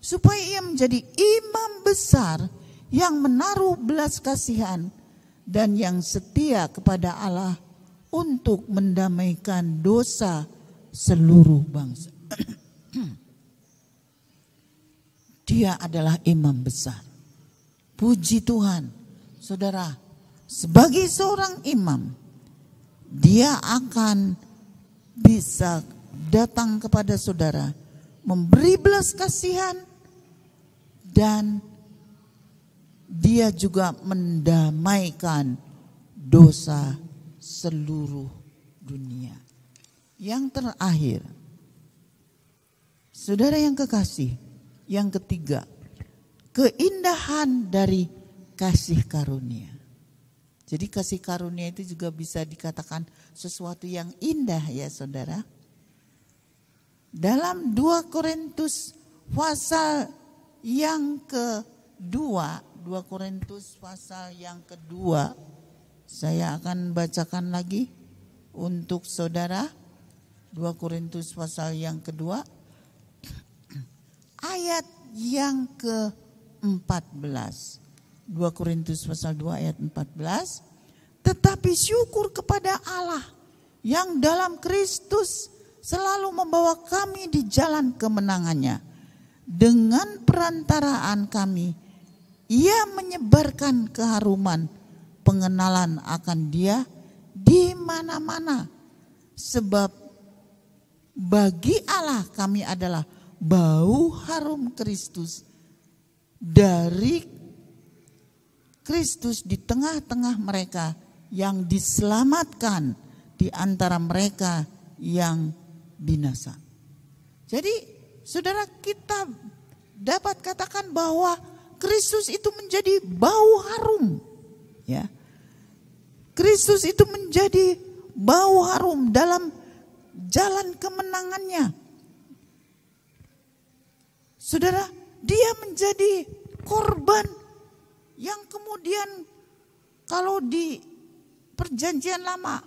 supaya ia menjadi imam besar yang menaruh belas kasihan dan yang setia kepada Allah untuk mendamaikan dosa seluruh bangsa. Dia adalah imam besar. Puji Tuhan, saudara, sebagai seorang imam, dia akan bisa datang kepada saudara, memberi belas kasihan, dan dia juga mendamaikan dosa seluruh dunia. Yang terakhir, saudara yang kekasih, yang ketiga, keindahan dari kasih karunia. Jadi kasih karunia itu juga bisa dikatakan sesuatu yang indah, ya saudara. Dalam 2 Korintus pasal yang kedua, 2 Korintus pasal yang kedua, saya akan bacakan lagi untuk saudara. 2 Korintus pasal yang kedua, ayat yang ke-4. 14. 2 Korintus pasal 2 ayat 14. Tetapi syukur kepada Allah yang dalam Kristus selalu membawa kami di jalan kemenangannya. Dengan perantaraan kami, Ia menyebarkan keharuman pengenalan akan Dia di mana-mana. Sebab bagi Allah kami adalah bau harum Kristus. Dari Kristus di tengah-tengah mereka yang diselamatkan di antara mereka yang binasa. Jadi saudara, kita dapat katakan bahwa Kristus itu menjadi bau harum. Ya, Kristus itu menjadi bau harum dalam jalan kemenangannya. Saudara, Dia menjadi korban yang kemudian kalau di perjanjian lama,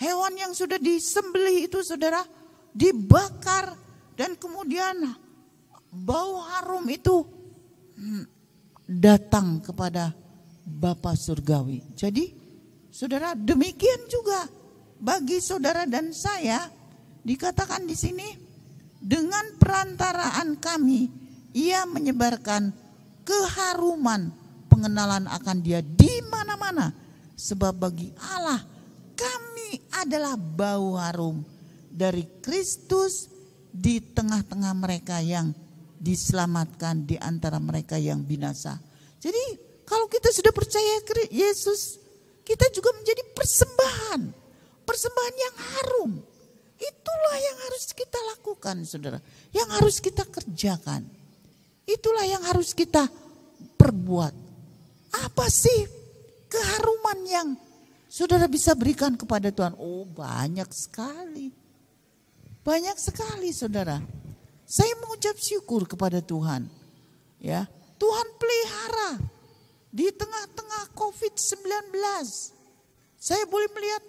hewan yang sudah disembelih itu saudara dibakar dan kemudian bau harum itu datang kepada Bapa Surgawi. Jadi saudara, demikian juga bagi saudara dan saya dikatakan di sini, dengan perantaraan kami Ia menyebarkan keharuman pengenalan akan Dia di mana-mana. Sebab bagi Allah kami adalah bau harum dari Kristus di tengah-tengah mereka yang diselamatkan di antara mereka yang binasa. Jadi kalau kita sudah percaya Yesus, kita juga menjadi persembahan. Persembahan yang harum. Itulah yang harus kita lakukan saudara. Yang harus kita kerjakan. Itulah yang harus kita perbuat. Apa sih keharuman yang saudara bisa berikan kepada Tuhan? Oh, banyak sekali. Banyak sekali saudara. Saya mengucap syukur kepada Tuhan. Ya, Tuhan pelihara di tengah-tengah COVID-19. Saya boleh melihat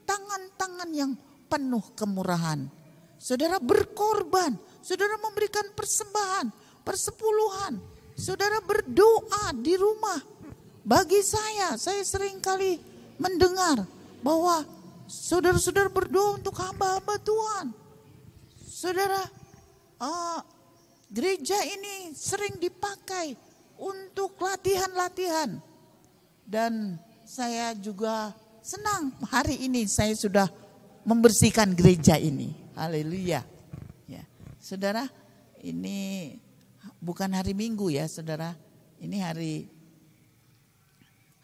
tangan-tangan yang penuh kemurahan. Saudara berkorban, saudara memberikan persembahan, persepuluhan, saudara berdoa di rumah. Bagi saya sering kali mendengar bahwa saudara-saudara berdoa untuk hamba-hamba Tuhan. Saudara, gereja ini sering dipakai untuk latihan-latihan. Dan saya juga senang hari ini saya sudah membersihkan gereja ini. Haleluya. Ya, saudara, ini bukan hari Minggu ya saudara. Ini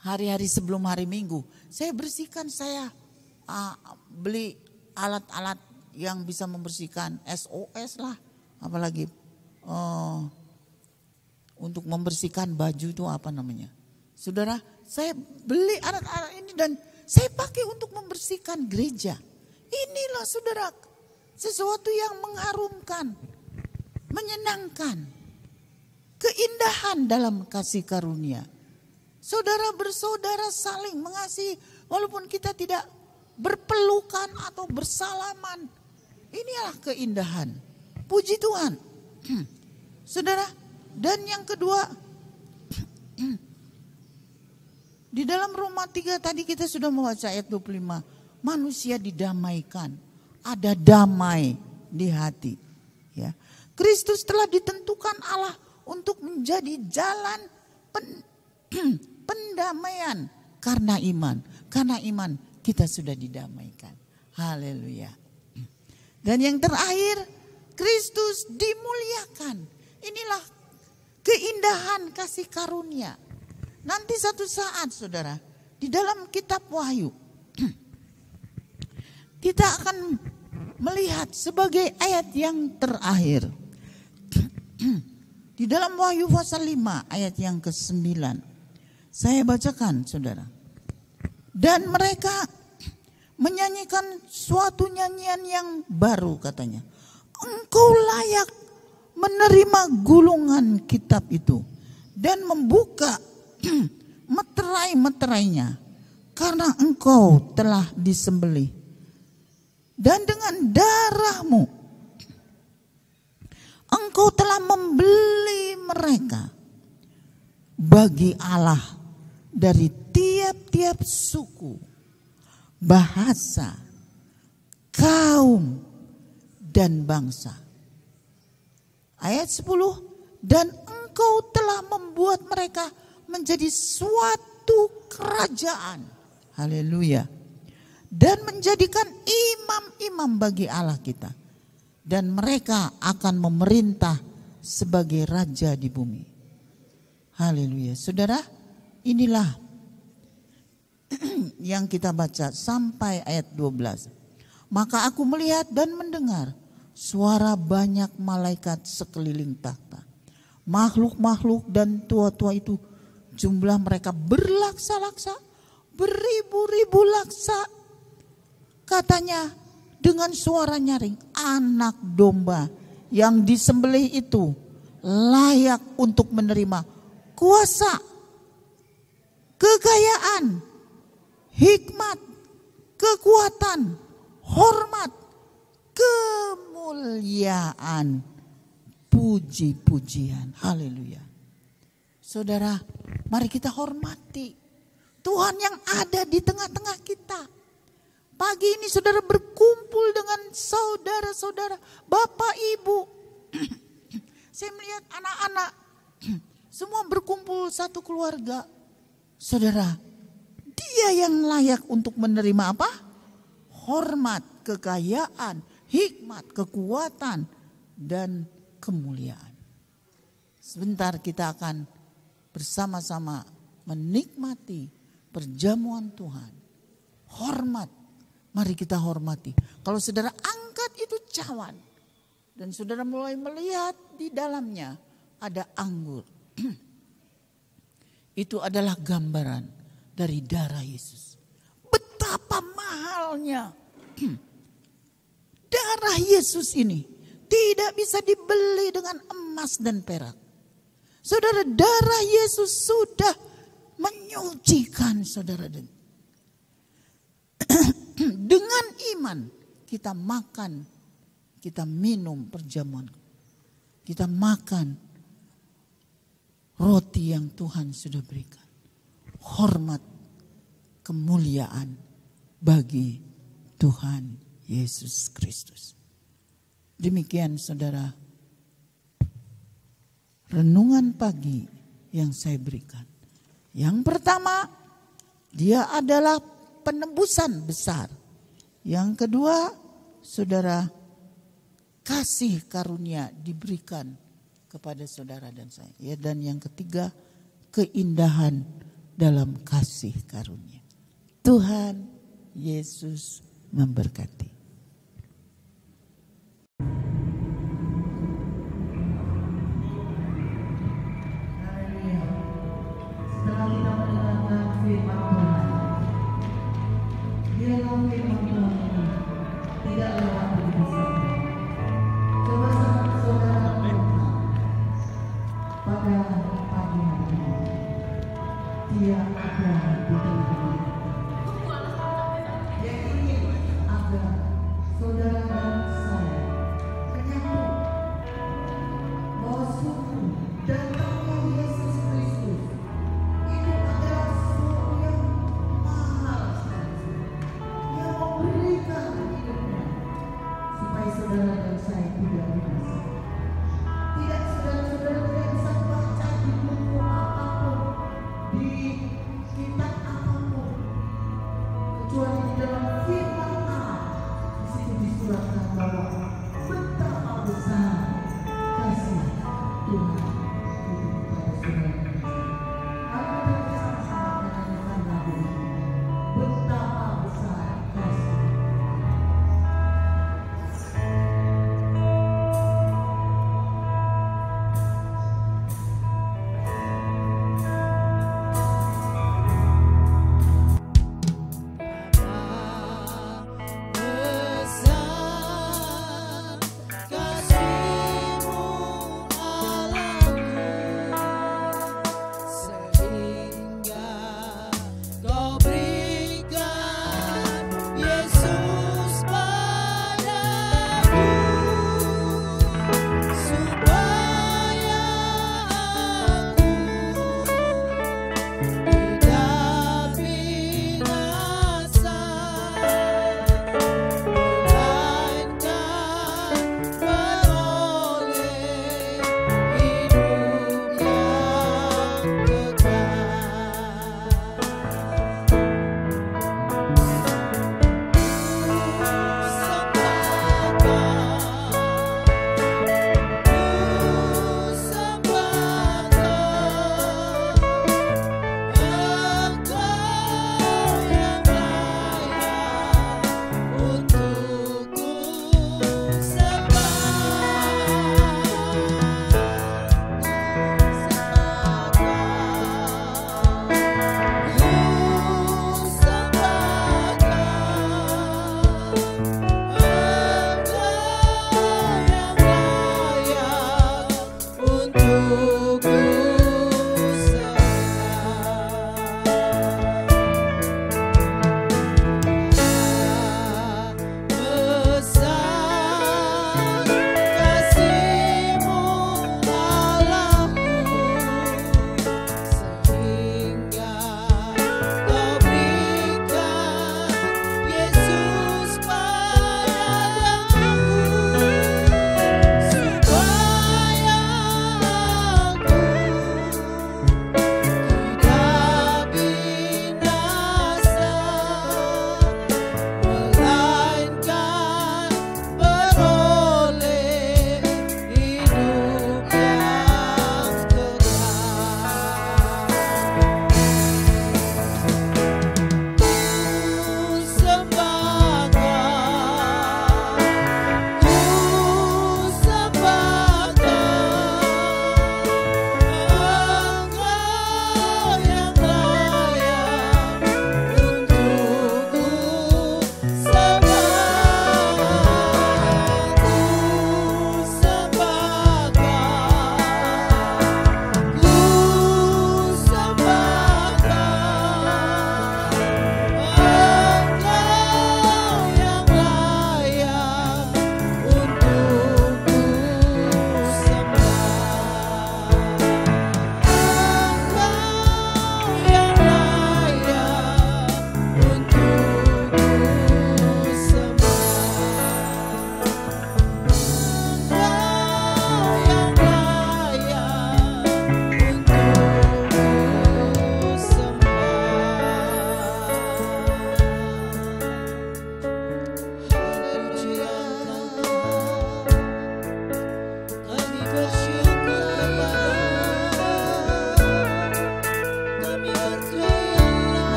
hari-hari sebelum hari Minggu. Saya bersihkan, saya beli alat-alat yang bisa membersihkan, SOS lah. Apalagi untuk membersihkan baju itu apa namanya. Saudara, saya beli alat-alat ini dan saya pakai untuk membersihkan gereja. Inilah saudara, sesuatu yang mengharumkan, menyenangkan, keindahan dalam kasih karunia. Saudara bersaudara saling mengasihi walaupun kita tidak berpelukan atau bersalaman. Inilah keindahan. Puji Tuhan. Saudara, dan yang kedua, di dalam Roma 3 tadi kita sudah membaca ayat 25. Manusia didamaikan, ada damai di hati. Ya, Kristus telah ditentukan Allah untuk menjadi jalan pendamaian karena iman. Karena iman kita sudah didamaikan. Haleluya. Dan yang terakhir, Kristus dimuliakan. Inilah keindahan kasih karunia. Nanti satu saat saudara, di dalam kitab Wahyu, kita akan melihat sebagai ayat yang terakhir. Di dalam Wahyu pasal 5 ayat yang ke-9. Saya bacakan saudara. Dan mereka menyanyikan suatu nyanyian yang baru katanya. Engkau layak menerima gulungan kitab itu dan membuka meterai-meterainya karena engkau telah disembelih. Dan dengan darahmu engkau telah membeli mereka bagi Allah dari tiap-tiap suku, bahasa, kaum, dan bangsa. Ayat 10, dan engkau telah membuat mereka menjadi suatu kerajaan. Haleluya. Dan menjadikan imam-imam bagi Allah kita. Dan mereka akan memerintah sebagai raja di bumi. Haleluya. Saudara, inilah yang kita baca sampai ayat 12. Maka aku melihat dan mendengar suara banyak malaikat sekeliling takhta. Makhluk-makhluk dan tua-tua itu jumlah mereka berlaksa-laksa, beribu-ribu laksa. Katanya dengan suara nyaring, anak domba yang disembelih itu layak untuk menerima kuasa, kekayaan, hikmat, kekuatan, hormat, kemuliaan, puji-pujian. Haleluya. Saudara, mari kita hormati Tuhan yang ada di tengah-tengah kita. Pagi ini saudara berkumpul dengan saudara-saudara, bapak, ibu. Saya melihat anak-anak semua berkumpul satu keluarga. Saudara, dia yang layak untuk menerima apa? Hormat, kekayaan, hikmat, kekuatan, dan kemuliaan. Sebentar kita akan bersama-sama menikmati perjamuan Tuhan. Hormat, mari kita hormati. Kalau saudara angkat itu cawan dan saudara mulai melihat di dalamnya ada anggur. Itu adalah gambaran dari darah Yesus. Betapa mahalnya darah Yesus ini. Tidak bisa dibeli dengan emas dan perak. Saudara, darah Yesus sudah menyucikan saudara. Dengan iman kita makan, kita minum perjamuan. Kita makan roti yang Tuhan sudah berikan. Hormat, kemuliaan bagi Tuhan Yesus Kristus. Demikian saudara, renungan pagi yang saya berikan. Yang pertama, dia adalah penebusan besar. Yang kedua, saudara, kasih karunia diberikan kepada saudara dan saya. Ya, dan yang ketiga, keindahan dalam kasih karunia. Tuhan Yesus memberkati.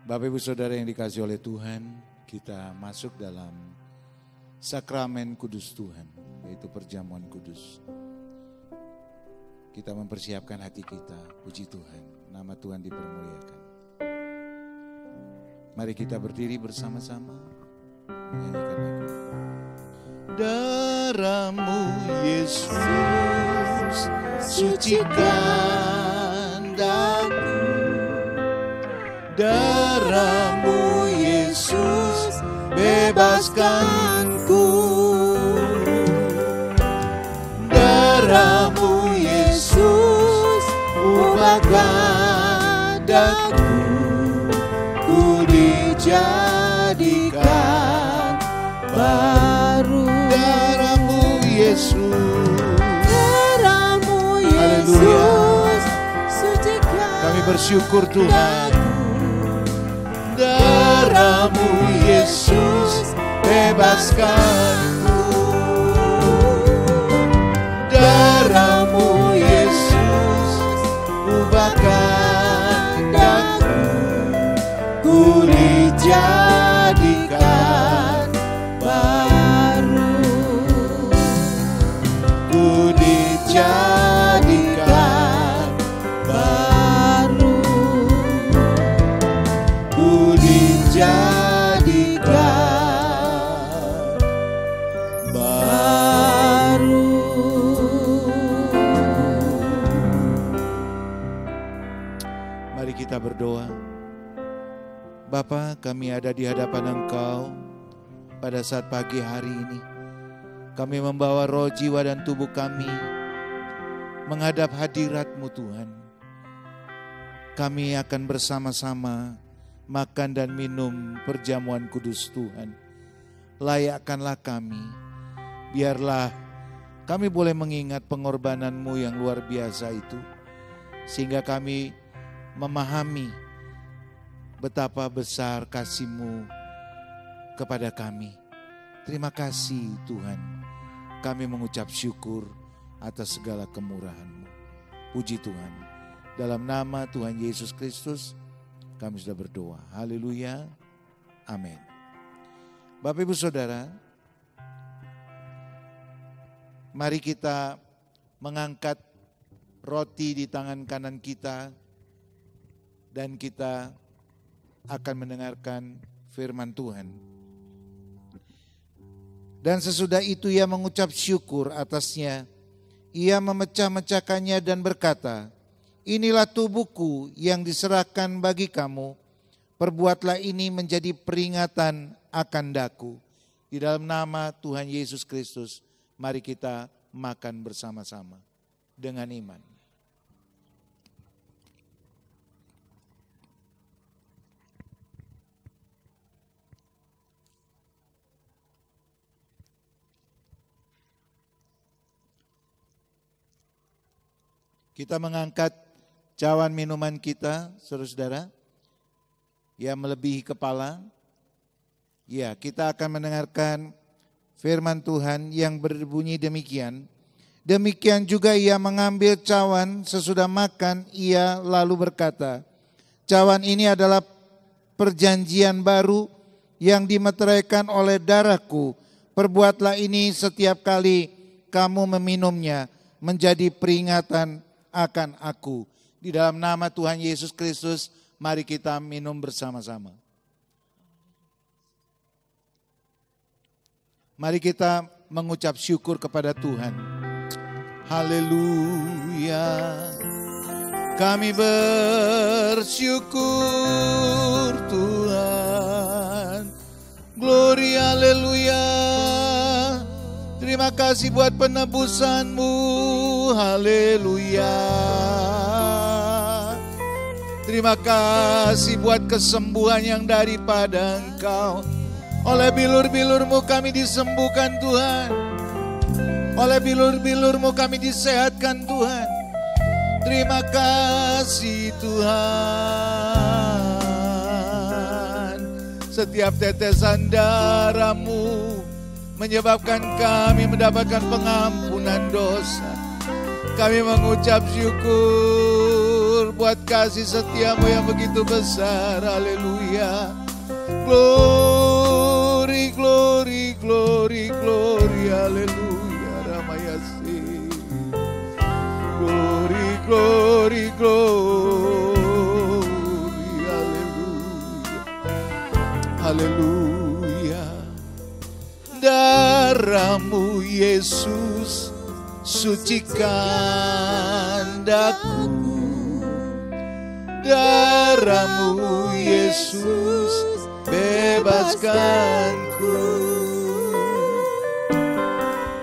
Bapak Ibu Saudara yang dikasihi oleh Tuhan, kita masuk dalam sakramen kudus Tuhan, yaitu perjamuan kudus. Kita mempersiapkan hati kita, puji Tuhan, nama Tuhan dipermuliakan. Mari kita berdiri bersama-sama, menyanyikan lagu. Darah-Mu Yesus, sucikan daku. Darah-Mu Yesus, bebaskanku. Darah-Mu Yesus, ubahkan daku. Ku dijadikan baru. Darah-Mu Yesus, Darah-Mu Yesus, sucikan. kami bersyukur Tuhan. Darah-Mu Yesus, bebaskanku. Darah-Mu Yesus, ubahkan daku. Ku dijadikan baru. Ku dijadikan baru. Ku dijadikan baru. Mari kita berdoa. Bapa, kami ada di hadapan Engkau pada saat pagi hari ini. Kami membawa roh, jiwa, dan tubuh kami menghadap hadirat-Mu Tuhan. Kami akan bersama-sama makan dan minum perjamuan kudus Tuhan. Layakkanlah kami, biarlah kami boleh mengingat pengorbanan-Mu yang luar biasa itu, sehingga kami memahami betapa besar kasih-Mu kepada kami. Terima kasih Tuhan, kami mengucap syukur atas segala kemurahan-Mu. Puji Tuhan, dalam nama Tuhan Yesus Kristus kami sudah berdoa. Haleluya, amin. Bapak Ibu Saudara, mari kita mengangkat roti di tangan kanan kita dan kita akan mendengarkan firman Tuhan. Dan sesudah itu ia mengucap syukur atasnya. Ia memecah-mecahkannya dan berkata, inilah tubuhku yang diserahkan bagi kamu. Perbuatlah ini menjadi peringatan akan daku. Di dalam nama Tuhan Yesus Kristus, mari kita makan bersama-sama dengan iman. Kita mengangkat cawan minuman kita, saudara-saudara, yang melebihi kepala. Ya, kita akan mendengarkan firman Tuhan yang berbunyi demikian. Demikian juga ia mengambil cawan sesudah makan, ia lalu berkata, cawan ini adalah perjanjian baru yang dimeteraikan oleh darahku. Perbuatlah ini setiap kali kamu meminumnya menjadi peringatan akan aku. Di dalam nama Tuhan Yesus Kristus, mari kita minum bersama-sama. Mari kita mengucap syukur kepada Tuhan. Haleluya. Kami bersyukur Tuhan. Gloria, haleluya. Terima kasih buat penebusan-Mu, haleluya. Terima kasih buat kesembuhan yang daripada Engkau. Oleh bilur-bilur-Mu kami disembuhkan Tuhan. Oleh bilur-bilur-Mu kami disehatkan Tuhan. Terima kasih Tuhan. Setiap tetesan darah-Mu menyebabkan kami mendapatkan pengampunan dosa. Kami mengucap syukur. bersyukur buat kasih setiamu yang begitu besar. Haleluya. Glory, glory, glory, glory. Haleluya. Ramayasi. Glory, glory, glory. Haleluya. Haleluya. Darahmu Yesus sucikan daku. Darahmu Yesus bebaskanku.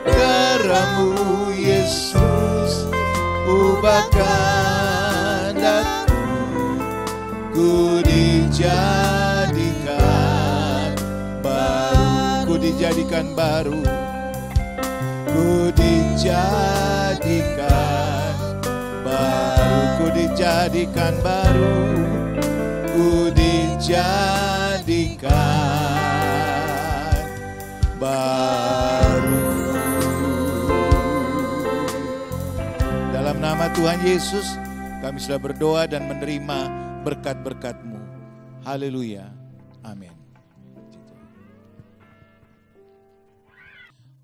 Darahmu Yesus ubahkan daku. Ku dijadikan baru. Ku dijadikan baru. Ku dijadikan baru. Ku dijadikan baru. Ku dijadikan baru. Dalam nama Tuhan Yesus, kami sudah berdoa dan menerima berkat-berkat-Mu. Haleluya. Amin.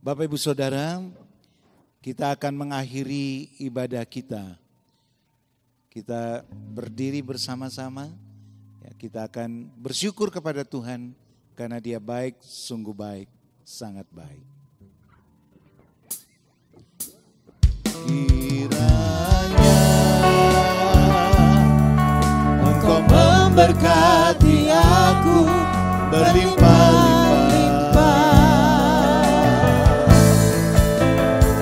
Bapak Ibu Saudara, kita akan mengakhiri ibadah kita. Kita berdiri bersama-sama, ya, kita akan bersyukur kepada Tuhan karena Dia baik, sungguh baik, sangat baik. Kiranya Engkau memberkati aku berlimpah-limpah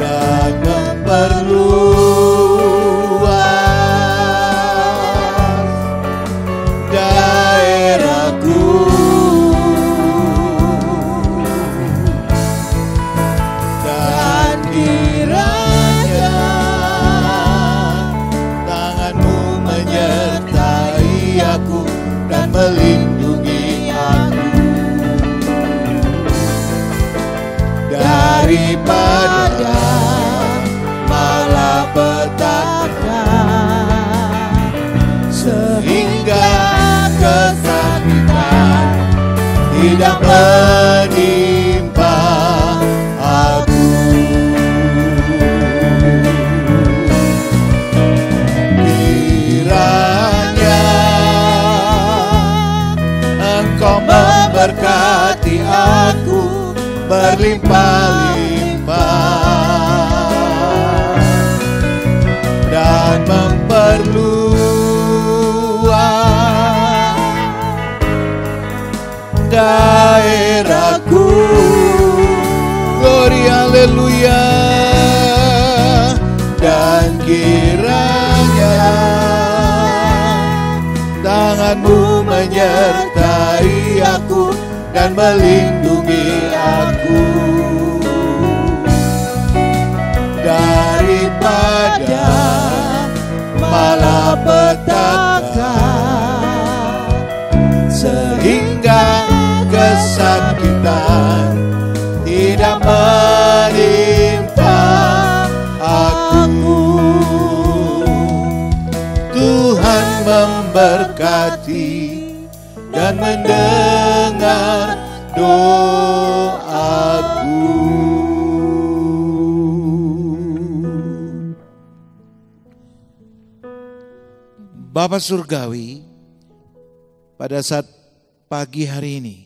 dan memperluas daerahku. Dan kiranya tangan-Mu menyertai aku dan melindungi aku daripada malapetaka, sehingga kesakitan tidak menimpa aku. Kiranya Engkau memberkati aku berlimpah-limpah dan memperluas daerahku. Glory, haleluya. Dan kiranya tangan-Mu menyertai aku dan melindungi aku daripada malapetaka, sehingga kesakitan tidak menimpa aku. Tuhan memberkati dan mendengar doaku. Bapa Surgawi, pada saat pagi hari ini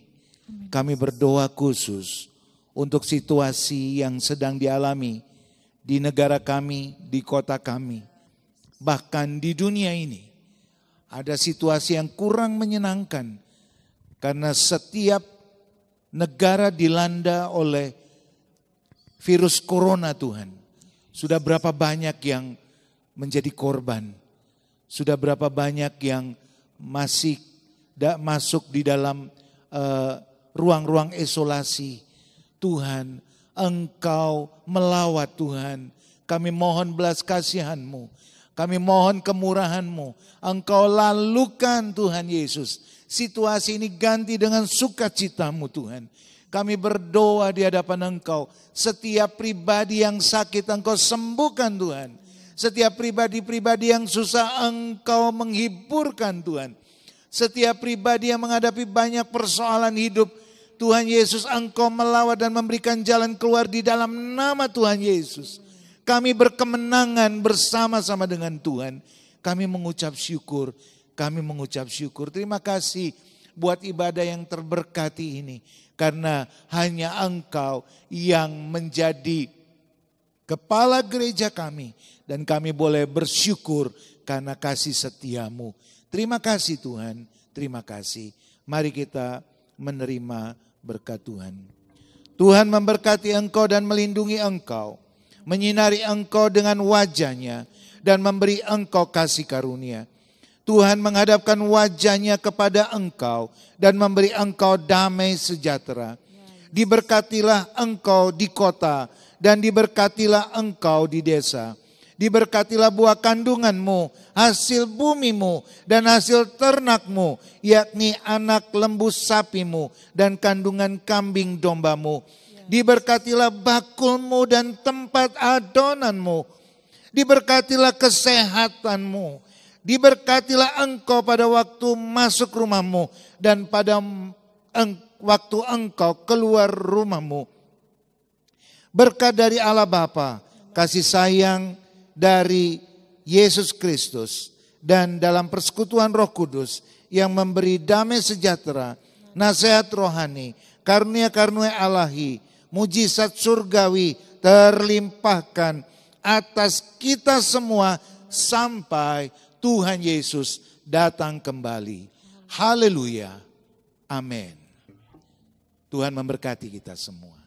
kami berdoa khusus untuk situasi yang sedang dialami di negara kami, di kota kami, bahkan di dunia ini. Ada situasi yang kurang menyenangkan karena setiap negara dilanda oleh virus corona, Tuhan. Sudah berapa banyak yang menjadi korban? Sudah berapa banyak yang masih masuk di dalam ruang-ruang isolasi? Tuhan, Engkau melawat Tuhan. Kami mohon belas kasihan-Mu. Kami mohon kemurahan-Mu. Engkau lalukan Tuhan Yesus. Situasi ini ganti dengan sukacita-Mu Tuhan. Kami berdoa di hadapan Engkau. Setiap pribadi yang sakit Engkau sembuhkan Tuhan. Setiap pribadi-pribadi yang susah Engkau menghiburkan Tuhan. Setiap pribadi yang menghadapi banyak persoalan hidup, Tuhan Yesus, Engkau melawat dan memberikan jalan keluar di dalam nama Tuhan Yesus. Kami berkemenangan bersama-sama dengan Tuhan. Kami mengucap syukur. Terima kasih buat ibadah yang terberkati ini. Karena hanya Engkau yang menjadi kepala gereja kami. Dan kami boleh bersyukur karena kasih setiamu. Terima kasih Tuhan, terima kasih. Mari kita menerima berkat Tuhan. Tuhan memberkati engkau dan melindungi engkau. Menyinari engkau dengan wajahnya dan memberi engkau kasih karunia. Tuhan menghadapkan wajahnya kepada engkau dan memberi engkau damai sejahtera. Diberkatilah engkau di kota dan diberkatilah engkau di desa. Diberkatilah buah kandunganmu, hasil bumimu, dan hasil ternakmu, yakni anak lembu sapimu dan kandungan kambing dombamu. Diberkatilah bakulmu dan tempat adonanmu. Diberkatilah kesehatanmu. Diberkatilah engkau pada waktu masuk rumahmu dan pada waktu engkau keluar rumahmu. Berkat dari Allah Bapa, kasih sayang dari Yesus Kristus dan dalam persekutuan Roh Kudus yang memberi damai sejahtera, nasihat rohani, karunia-karunia Ilahi, mujizat surgawi terlimpahkan atas kita semua sampai Tuhan Yesus datang kembali. Haleluya. Amin. Tuhan memberkati kita semua.